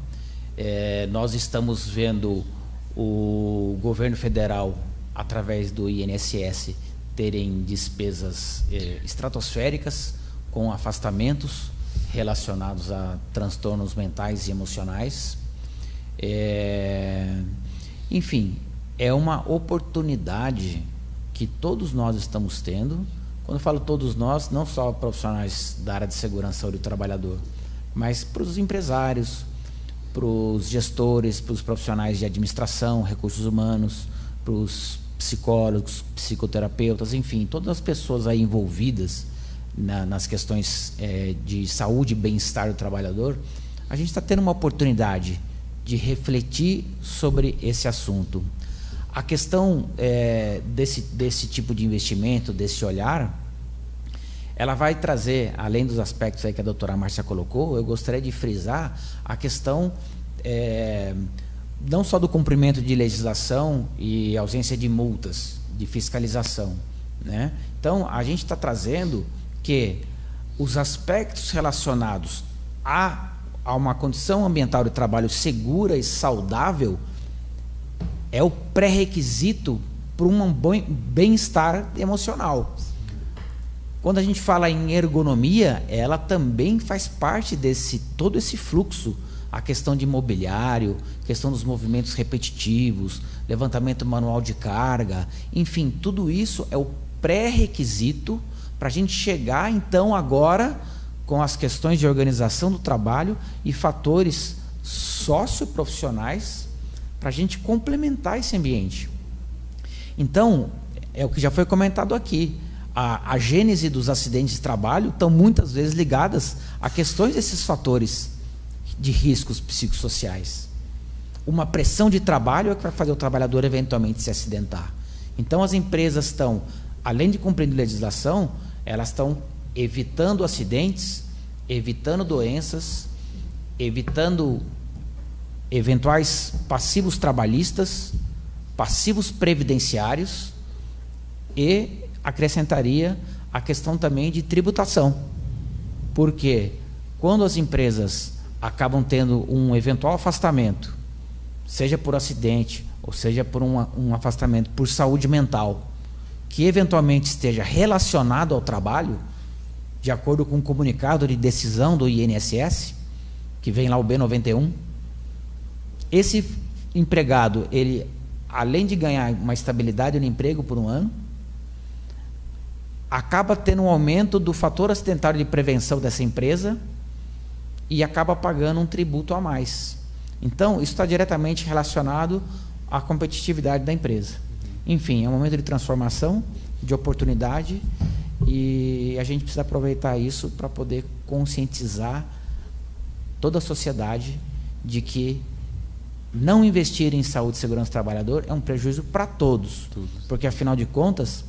Nós estamos vendo o governo federal, através do INSS, terem despesas estratosféricas, com afastamentos relacionados a transtornos mentais e emocionais. Enfim, é uma oportunidade que todos nós estamos tendo. Quando eu falo todos nós, não só profissionais da área de segurança e saúde do trabalhador, mas para os empresários, para os gestores, para os profissionais de administração, recursos humanos, para os psicólogos, psicoterapeutas, enfim, todas as pessoas aí envolvidas nas questões de saúde e bem-estar do trabalhador. A gente está tendo uma oportunidade de refletir sobre esse assunto. A questão desse tipo de investimento, desse olhar, ela vai trazer, além dos aspectos aí que a doutora Márcia colocou, eu gostaria de frisar a questão não só do cumprimento de legislação e ausência de multas, de fiscalização, né? Então, a gente está trazendo que os aspectos relacionados a uma condição ambiental de trabalho segura e saudável é o pré-requisito para um bem-estar emocional. Quando a gente fala em ergonomia, ela também faz parte todo esse fluxo. A questão de mobiliário, questão dos movimentos repetitivos, levantamento manual de carga, enfim, tudo isso é o pré-requisito para a gente chegar, então, agora com as questões de organização do trabalho e fatores socioprofissionais para a gente complementar esse ambiente. Então, é o que já foi comentado aqui, a gênese dos acidentes de trabalho estão muitas vezes ligadas a questões desses fatores de riscos psicossociais. Uma pressão de trabalho é que vai fazer o trabalhador eventualmente se acidentar. Então, as empresas estão, além de cumprir legislação, elas estão evitando acidentes, evitando doenças, evitando eventuais passivos trabalhistas, passivos previdenciários, e acrescentaria a questão também de tributação. Porque quando as empresas acabam tendo um eventual afastamento, seja por acidente, ou seja por um afastamento por saúde mental, que eventualmente esteja relacionado ao trabalho, de acordo com o comunicado de decisão do INSS, que vem lá o B91, esse empregado, ele, além de ganhar uma estabilidade no emprego por um ano, acaba tendo um aumento do fator acidentário de prevenção dessa empresa e acaba pagando um tributo a mais. Então, isso está diretamente relacionado à competitividade da empresa. Enfim, é um momento de transformação, de oportunidade, e a gente precisa aproveitar isso para poder conscientizar toda a sociedade de que não investir em saúde e segurança do trabalhador é um prejuízo para todos. Porque, afinal de contas,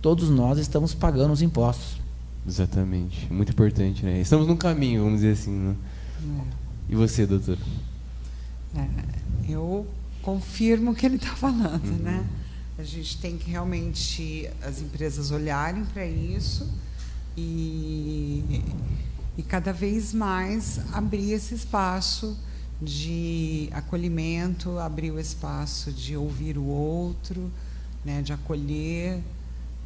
todos nós estamos pagando os impostos. Exatamente. Muito importante, né? Estamos num caminho, vamos dizer assim, né? E você, doutor? Eu confirmo o que ele está falando, né? A gente tem que realmente, as empresas olharem para isso e cada vez mais abrir esse espaço de acolhimento, abrir o espaço de ouvir o outro, né, de acolher,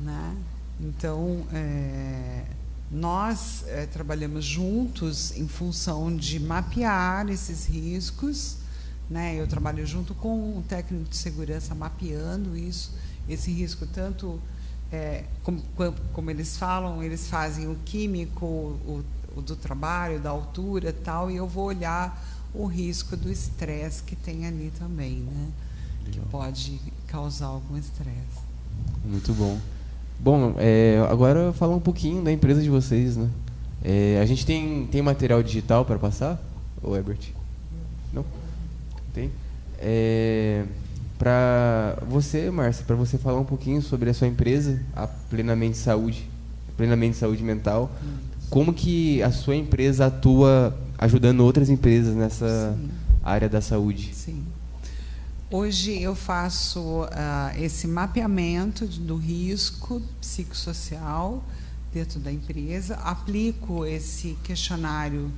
né? Então, nós trabalhamos juntos em função de mapear esses riscos, né? Eu trabalho junto com um técnico de segurança mapeando esse risco, tanto como eles falam, eles fazem o químico, o do trabalho, da altura, tal, e eu vou olhar o risco do estresse que tem ali também, né? Que pode causar algum estresse. Muito bom. Bom, agora falar um pouquinho da empresa de vocês, né? A gente tem material digital para passar, ô Herbert? Não? Tem? Para você, Márcia, para você falar um pouquinho sobre a sua empresa, a Plenamente Saúde Mental, como que a sua empresa atua ajudando outras empresas nessa área da saúde? Sim. Hoje eu faço esse mapeamento do risco psicossocial dentro da empresa, aplico esse questionário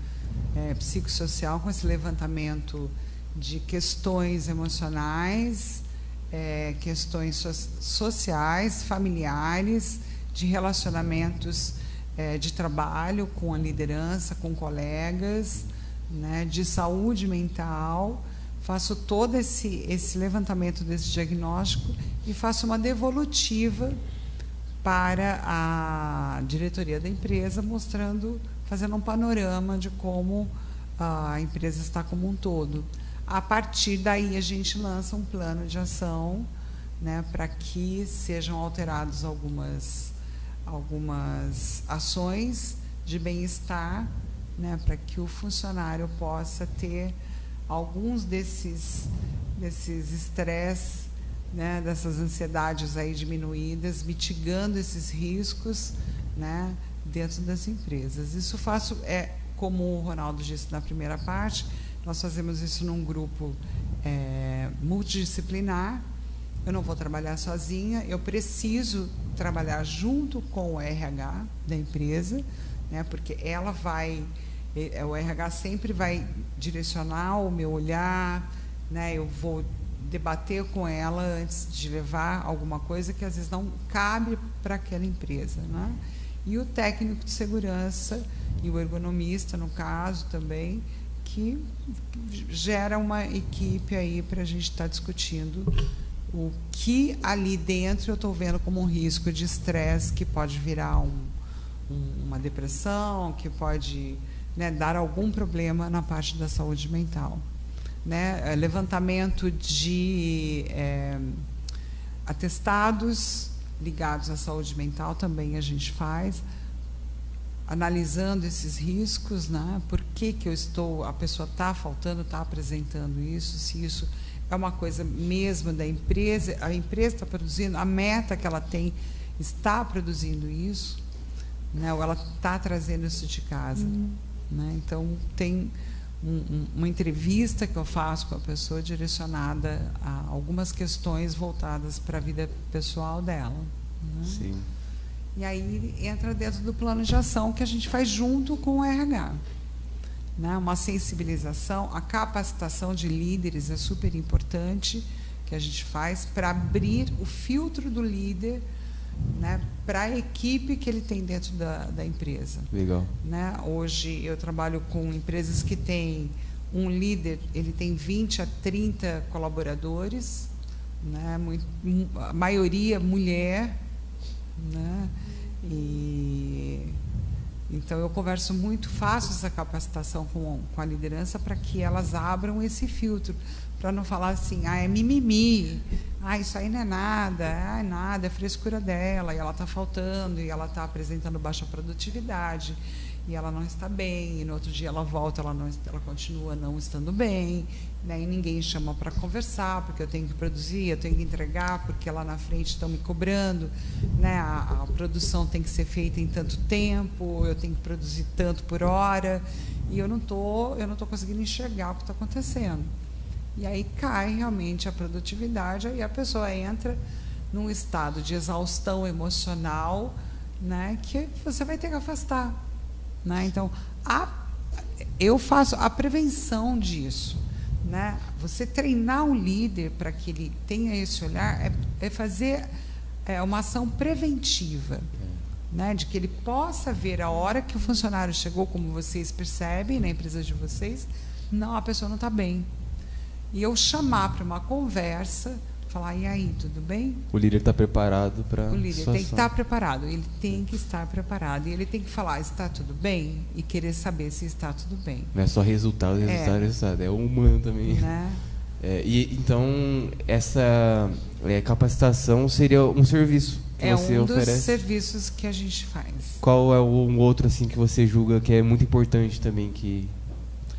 psicossocial com esse levantamento de questões emocionais, questões sociais, familiares, de relacionamentos de trabalho com a liderança, com colegas, né, de saúde mental. Faço todo esse levantamento desse diagnóstico e faço uma devolutiva para a diretoria da empresa, fazendo um panorama de como a empresa está como um todo. A partir daí, a gente lança um plano de ação, né, para que sejam alterados algumas ações de bem-estar, né, para que o funcionário possa ter alguns desses estresses, né, dessas ansiedades aí diminuídas, mitigando esses riscos, né, dentro das empresas. Isso faço, como o Ronaldo disse na primeira parte, nós fazemos isso num grupo multidisciplinar. Eu não vou trabalhar sozinha, eu preciso trabalhar junto com o RH da empresa, né, porque o RH sempre vai direcionar o meu olhar, né, eu vou debater com ela antes de levar alguma coisa que às vezes não cabe para aquela empresa, né? E o técnico de segurança e o ergonomista, no caso, também, que gera uma equipe aí para a gente estar discutindo o que ali dentro eu estou vendo como um risco de estresse que pode virar uma depressão, que pode, né, dar algum problema na parte da saúde mental, né? Levantamento de atestados ligados à saúde mental também a gente faz, analisando esses riscos, né? Por que a pessoa está faltando, está apresentando isso, se isso é uma coisa mesmo da empresa, a empresa está produzindo, a meta que ela tem está produzindo isso, né? Ou ela está trazendo isso de casa, né? Então, tem uma entrevista que eu faço com a pessoa direcionada a algumas questões voltadas para a vida pessoal dela, né? Sim. E aí entra dentro do plano de ação que a gente faz junto com o RH, né? Uma sensibilização, a capacitação de líderes é super importante, que a gente faz para abrir o filtro do líder, né, para a equipe que ele tem dentro da empresa. Legal. Né? Hoje eu trabalho com empresas que têm um líder, ele tem 20 a 30 colaboradores, né, a maioria mulher, né? Então eu converso muito, faço essa capacitação com a liderança para que elas abram esse filtro, para não falar assim, é mimimi, isso aí não é nada, é frescura dela, e ela está faltando, e ela está apresentando baixa produtividade, e ela não está bem, e no outro dia ela volta, ela continua não estando bem, né, e ninguém chama para conversar, porque eu tenho que produzir, eu tenho que entregar, porque lá na frente estão me cobrando, né, a produção tem que ser feita em tanto tempo, eu tenho que produzir tanto por hora, e eu não tô conseguindo enxergar o que está acontecendo. E aí cai realmente a produtividade, aí a pessoa entra num estado de exaustão emocional, né, que você vai ter que afastar. Né? Então, eu faço a prevenção disso. Né? Você treinar o líder para que ele tenha esse olhar é fazer uma ação preventiva. Né? De que ele possa ver a hora que o funcionário chegou, como vocês percebem na empresa de vocês, não, a pessoa não está bem. E eu chamar para uma conversa, falar, e aí, tudo bem? O líder está preparado para a O líder situação. tem que estar preparado, ele tem que estar preparado. E ele tem que falar, está tudo bem? E querer saber se está tudo bem. Não é só resultado. É humano também. Né? Então, essa capacitação seria um serviço que você oferece? É um dos serviços que a gente faz. Qual é um outro assim que você julga que é muito importante também que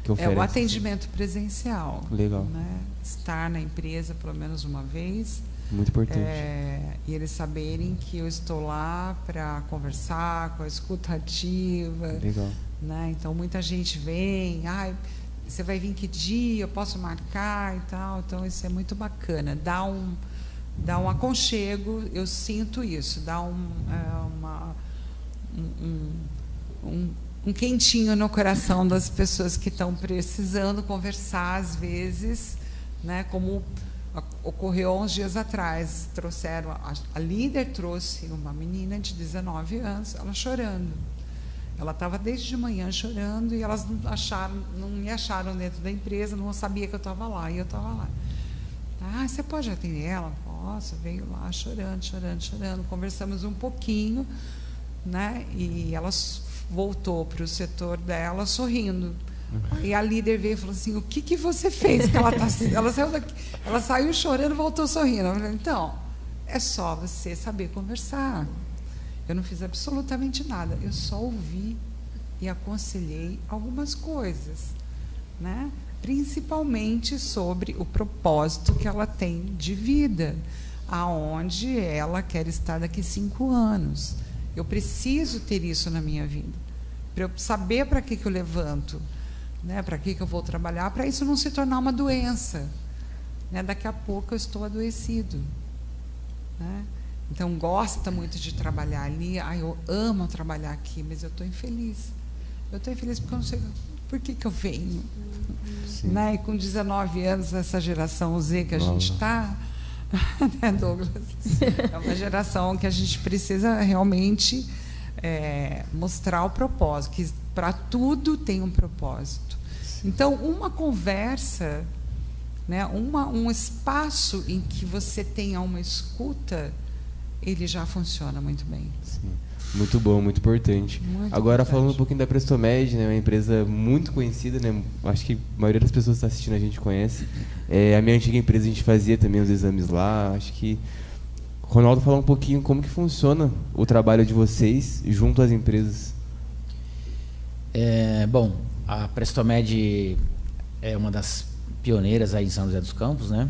oferece? É o atendimento presencial. Legal. Né? Estar na empresa pelo menos uma vez. Muito importante. E eles saberem que eu estou lá para conversar, com a escuta ativa. Legal. Né? Então, muita gente vem, você vai vir que dia, eu posso marcar e tal. Então, isso é muito bacana. Dá um aconchego, eu sinto isso. Dá um quentinho no coração das pessoas que estão precisando conversar, às vezes, né? Como ocorreu 11 dias atrás. A líder trouxe uma menina de 19 anos, ela chorando. Ela estava desde de manhã chorando e elas não me acharam dentro da empresa, não sabia que eu estava lá, e eu estava lá. Você pode atender ela? Posso. Veio lá chorando. Conversamos um pouquinho, né? E ela voltou para o setor dela sorrindo. E a líder veio e falou assim, o que você fez? Que ela saiu daqui, ela saiu chorando e voltou sorrindo. Eu falei, então, é só você saber conversar. Eu não fiz absolutamente nada, eu só ouvi e aconselhei algumas coisas, né? Principalmente sobre o propósito que ela tem de vida, aonde ela quer estar daqui 5 anos. Eu preciso ter isso na minha vida, para eu saber para que eu levanto, né? Para que eu vou trabalhar, para isso não se tornar uma doença. Né? Daqui a pouco eu estou adoecido. Né? Então, gosta muito de trabalhar ali. Eu amo trabalhar aqui, mas eu estou infeliz. Eu estou infeliz porque eu não sei por que eu venho. Né? E com 19 anos, essa geração Z que a gente está, né, Douglas? É uma geração que a gente precisa realmente mostrar o propósito, que para tudo tem um propósito. Então, uma conversa, né, um espaço em que você tenha uma escuta, ele já funciona muito bem. Sim. Muito bom, muito importante. Agora, falando um pouquinho da Prestomed, né, uma empresa muito conhecida, né, acho que a maioria das pessoas que está assistindo a gente conhece. A minha antiga empresa, a gente fazia também os exames lá. Acho que Ronaldo falar um pouquinho como que funciona o trabalho de vocês junto às empresas. Bom, a Prestomed é uma das pioneiras aí em São José dos Campos, né?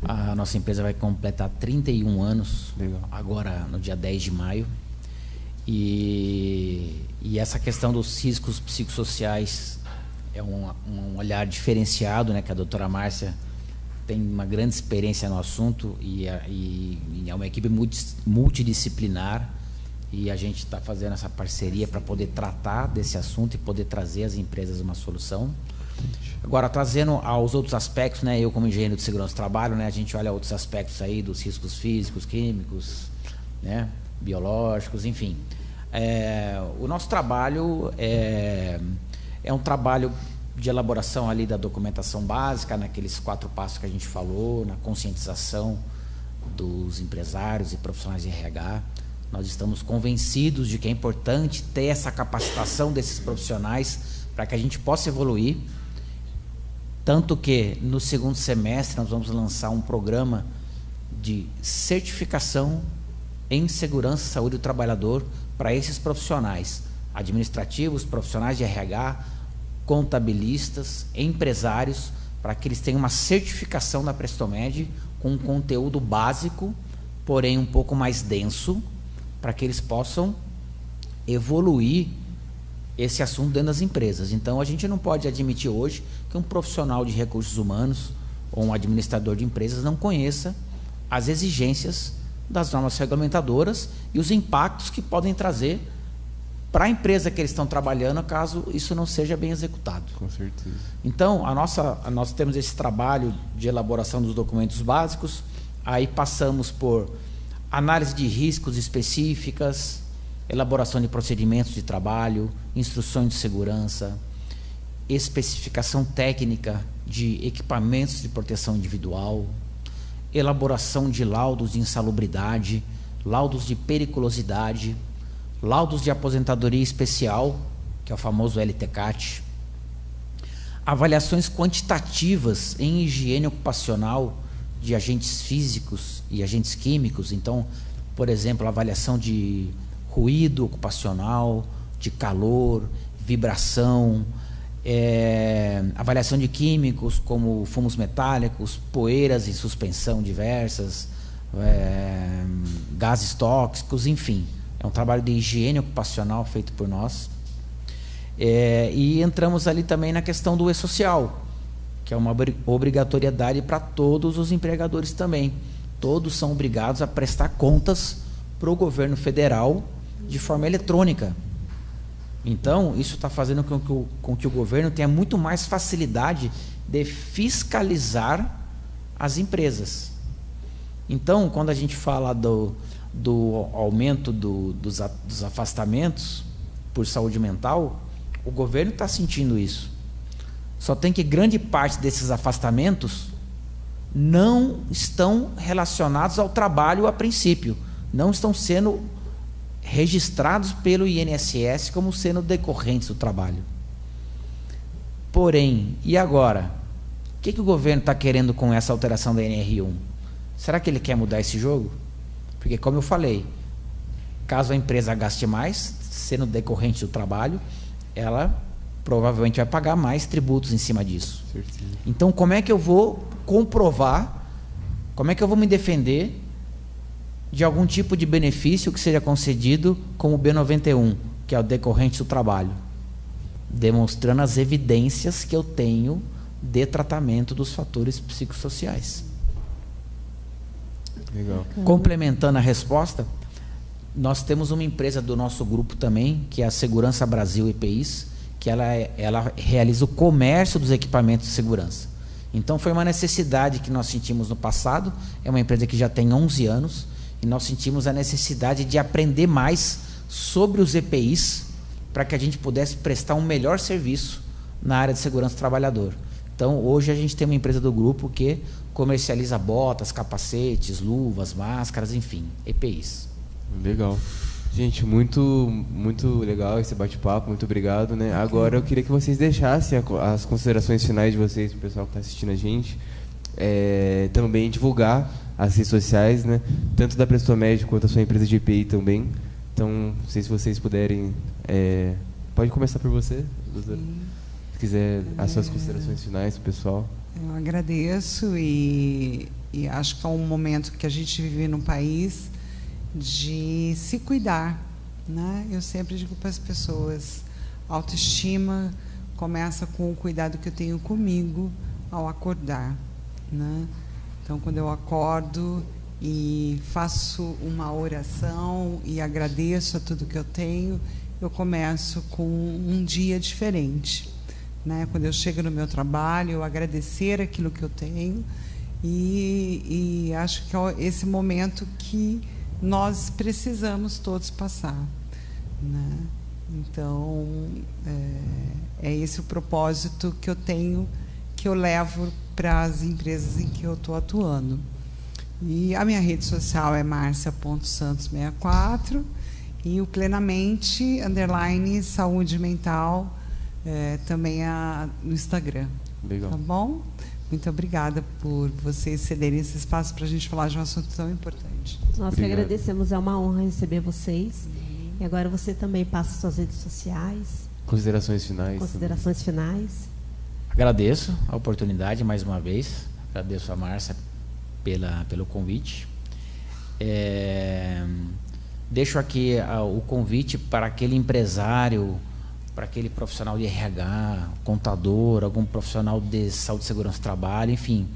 A nossa empresa vai completar 31 anos. Legal. Agora, no dia 10 de maio. E essa questão dos riscos psicossociais é um olhar diferenciado, né? Que a doutora Márcia tem uma grande experiência no assunto e é uma equipe multidisciplinar. E a gente está fazendo essa parceria para poder tratar desse assunto e poder trazer às empresas uma solução. Agora, trazendo aos outros aspectos, né, eu como engenheiro de segurança do trabalho, né, a gente olha outros aspectos aí dos riscos físicos, químicos, né, biológicos, enfim. O nosso trabalho é um trabalo de elaboração ali da documentação básica, naqueles 4 passos que a gente falou, na conscientização dos empresários e profissionais de RH. Nós estamos convencidos de que é importante ter essa capacitação desses profissionais para que a gente possa evoluir Tanto que no segundo semestre nós vamos lançar um programa de certificação em segurança e saúde do trabalhador para esses profissionais administrativos, profissionais de RH, contabilistas, empresários, para que eles tenham uma certificação da Prestomed com um conteúdo básico, porém um pouco mais denso, para que eles possam evoluir esse assunto dentro das empresas. Então, a gente não pode admitir hoje que um profissional de recursos humanos ou um administrador de empresas não conheça as exigências das normas regulamentadoras e os impactos que podem trazer para a empresa que eles estão trabalhando, caso isso não seja bem executado. Com certeza. Então, nós temos esse trabalho de elaboração dos documentos básicos, aí passamos por análise de riscos específicas, elaboração de procedimentos de trabalho, instruções de segurança, especificação técnica de equipamentos de proteção individual, elaboração de laudos de insalubridade, laudos de periculosidade, laudos de aposentadoria especial, que é o famoso LTCAT, avaliações quantitativas em higiene ocupacional de agentes físicos e agentes químicos. Então, por exemplo, avaliação de ruído ocupacional, de calor, vibração, avaliação de químicos como fumos metálicos, poeiras em suspensão diversas, gases tóxicos, enfim. É um trabalho de higiene ocupacional feito por nós. E entramos ali também na questão do e-social, que é uma obrigatoriedade para todos os empregadores também. Todos são obrigados a prestar contas para o governo federal de forma eletrônica. Então, isso está fazendo com que o governo tenha muito mais facilidade de fiscalizar as empresas. Então, quando a gente fala do aumento dos afastamentos por saúde mental, o governo está sentindo isso. Só tem que grande parte desses afastamentos não estão relacionados ao trabalho a princípio, não estão sendo registrados pelo INSS como sendo decorrentes do trabalho. Porém, e agora? O que o governo está querendo com essa alteração da NR1? Será que ele quer mudar esse jogo? Porque, como eu falei, caso a empresa gaste mais, sendo decorrente do trabalho, ela provavelmente vai pagar mais tributos em cima disso. Certinho. Então, como é que eu vou comprovar, como é que eu vou me defender de algum tipo de benefício que seja concedido como o B91, que é o decorrente do trabalho? Demonstrando as evidências que eu tenho de tratamento dos fatores psicossociais. Legal. Complementando a resposta, nós temos uma empresa do nosso grupo também, que é a Segurança Brasil EPIs, que ela realiza o comércio dos equipamentos de segurança. Então, foi uma necessidade que nós sentimos no passado. É uma empresa que já tem 11 anos, e nós sentimos a necessidade de aprender mais sobre os EPIs para que a gente pudesse prestar um melhor serviço na área de segurança do trabalhador. Então, hoje a gente tem uma empresa do grupo que comercializa botas, capacetes, luvas, máscaras, enfim, EPIs. Legal. Gente, muito legal esse bate-papo, muito obrigado, né? Agora eu queria que vocês deixassem as considerações finais de vocês, para o pessoal que está assistindo a gente, também divulgar as redes sociais, né? Tanto da Prestomed quanto a sua empresa de EPI também. Então, não sei se vocês puderem... pode começar por você, doutora. Se quiser, as suas considerações finais para o pessoal. Eu agradeço e acho que é um momento que a gente vive num país de se cuidar, né? Eu sempre digo para as pessoas, autoestima começa com o cuidado que eu tenho comigo ao acordar, né? Então, quando eu acordo e faço uma oração e agradeço a tudo que eu tenho, eu começo com um dia diferente, né? Quando eu chego no meu trabalho, eu agradecer aquilo que eu tenho e acho que é esse momento que nós precisamos todos passar, né? Então, é esse o propósito que eu tenho, que eu levo para as empresas em que eu estou atuando. E a minha rede social é marcia.santos64 e o plenamente _ saúde mental também no Instagram. Legal. Tá bom? Muito obrigada por vocês cederem esse espaço para a gente falar de um assunto tão importante. Nós que Obrigado. agradecemos, é uma honra receber vocês. E agora você também passa suas redes sociais, Considerações finais. considerações finais. Agradeço a oportunidade mais uma vez. Agradeço a Márcia pelo convite. Deixo aqui o convite para aquele empresário, para aquele profissional de RH, contador, algum profissional de saúde, segurança do trabalho, enfim,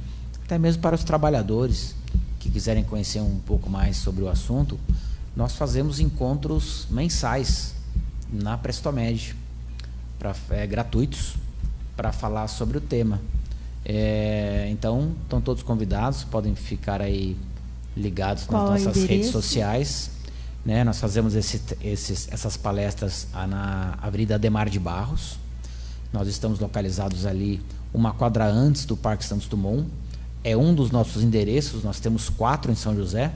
até mesmo para os trabalhadores que quiserem conhecer um pouco mais sobre o assunto. Nós fazemos encontros mensais na Prestomed, gratuitos, para falar sobre o tema. Então, estão todos convidados, podem ficar aí ligados nas nossas redes sociais. Né? Nós fazemos essas palestras na Avenida Ademar de Barros. Nós estamos localizados ali, uma quadra antes do Parque Santos Dumont. É um dos nossos endereços, nós temos 4 em São José.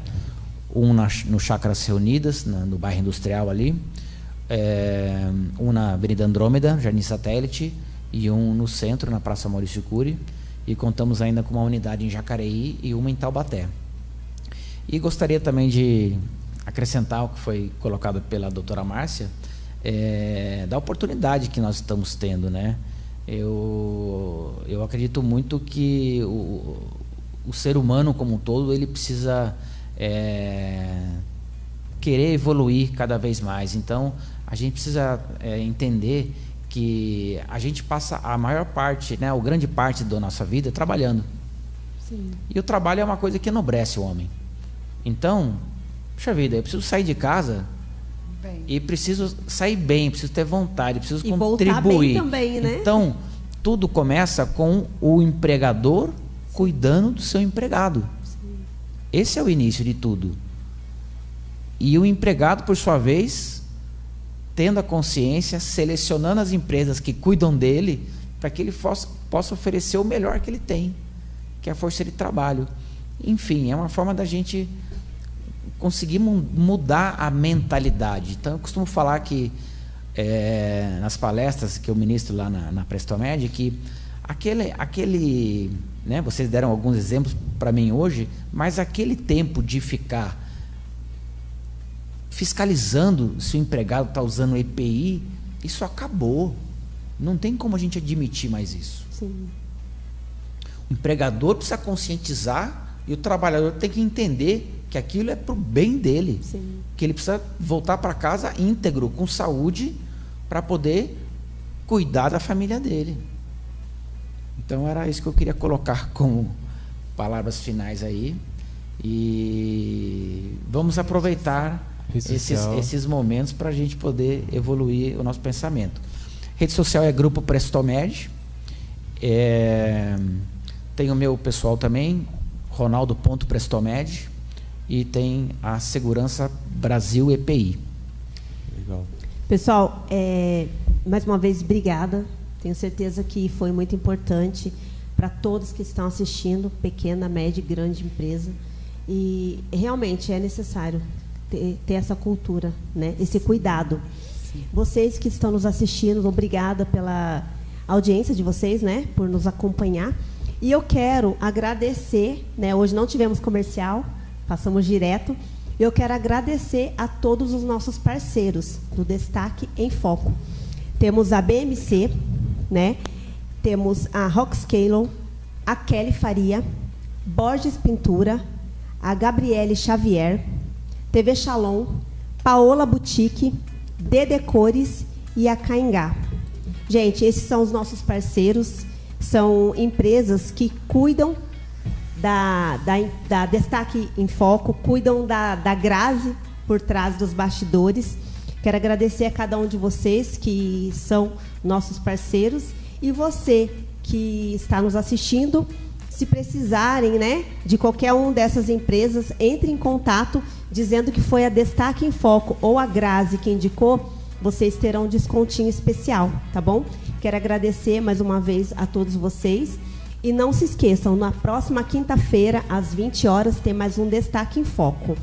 Um no Chácaras Reunidas, no bairro Industrial ali. Um na Avenida Andrômeda, Jardim Satélite. E um no centro, na Praça Maurício Cury. E contamos ainda com uma unidade em Jacareí e uma em Taubaté. E gostaria também de acrescentar o que foi colocado pela doutora Márcia, da oportunidade que nós estamos tendo, né? Eu acredito muito que o ser humano como um todo, ele precisa querer evoluir cada vez mais. Então, a gente precisa entender que a gente passa a maior parte, né, ou grande parte da nossa vida trabalhando. Sim. E o trabalho é uma coisa que enobrece o homem. Então, puxa vida, eu preciso sair de casa e preciso sair bem, preciso ter vontade, preciso contribuir. Voltar bem também, né? Então, tudo começa com o empregador cuidando do seu empregado. Sim. Esse é o início de tudo. E o empregado, por sua vez, tendo a consciência, selecionando as empresas que cuidam dele, para que ele possa oferecer o melhor que ele tem, que é a força de trabalho. Enfim, é uma forma da gente conseguir mudar a mentalidade. Então, eu costumo falar que, nas palestras que eu ministro lá na Prestomed, que aquele né, vocês deram alguns exemplos para mim hoje, mas aquele tempo de ficar fiscalizando se o empregado está usando EPI, isso acabou. Não tem como a gente admitir mais isso. Sim. O empregador precisa conscientizar e o trabalhador tem que entender que aquilo é para o bem dele. Sim. Que ele precisa voltar para casa íntegro, com saúde, para poder cuidar da família dele. Então era isso que eu queria colocar como palavras finais aí. E vamos aproveitar esses momentos para a gente poder evoluir o nosso pensamento. Rede social é Grupo Prestomed. Tem o meu pessoal também, Ronaldo.prestomed. E tem a Segurança Brasil EPI. Legal. Pessoal, mais uma vez, obrigada. Tenho certeza que foi muito importante para todos que estão assistindo, pequena, média e grande empresa. E realmente é necessário ter essa cultura, né? Esse cuidado. Sim. Vocês que estão nos assistindo, obrigada pela audiência de vocês, né? Por nos acompanhar. E eu quero agradecer, né? Hoje não tivemos comercial, passamos direto. Eu quero agradecer a todos os nossos parceiros do Destaque em Foco. Temos a BMC, né? Temos a Rockscale, a Kelly Faria, Borges Pintura, a Gabriele Xavier, TV Shalom, Paola Boutique, Dede Cores e a Caingá. Gente, esses são os nossos parceiros, são empresas que cuidam da Destaque em Foco, cuidam da Grazi por trás dos bastidores. Quero agradecer a cada um de vocês que são nossos parceiros. E você que está nos assistindo, se precisarem, né, de qualquer uma dessas empresas, entre em contato dizendo que foi a Destaque em Foco ou a Grazi que indicou, vocês terão um descontinho especial, tá bom? Quero agradecer mais uma vez a todos vocês. E não se esqueçam, na próxima quinta-feira, às 20 horas, tem mais um Destaque em Foco.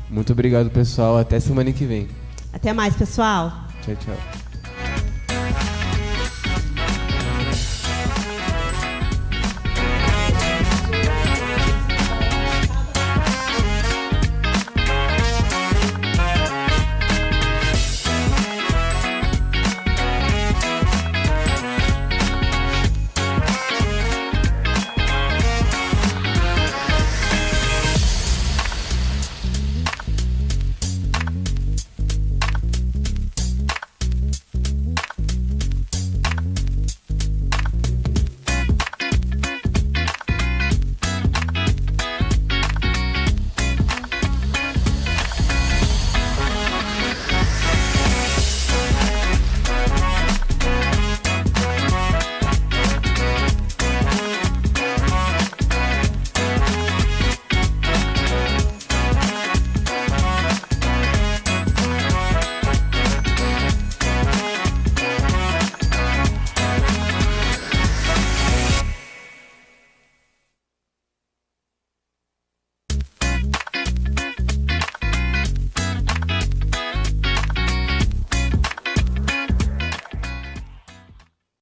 Muito obrigado, pessoal. Até semana que vem. Até mais, pessoal. Tchau, tchau.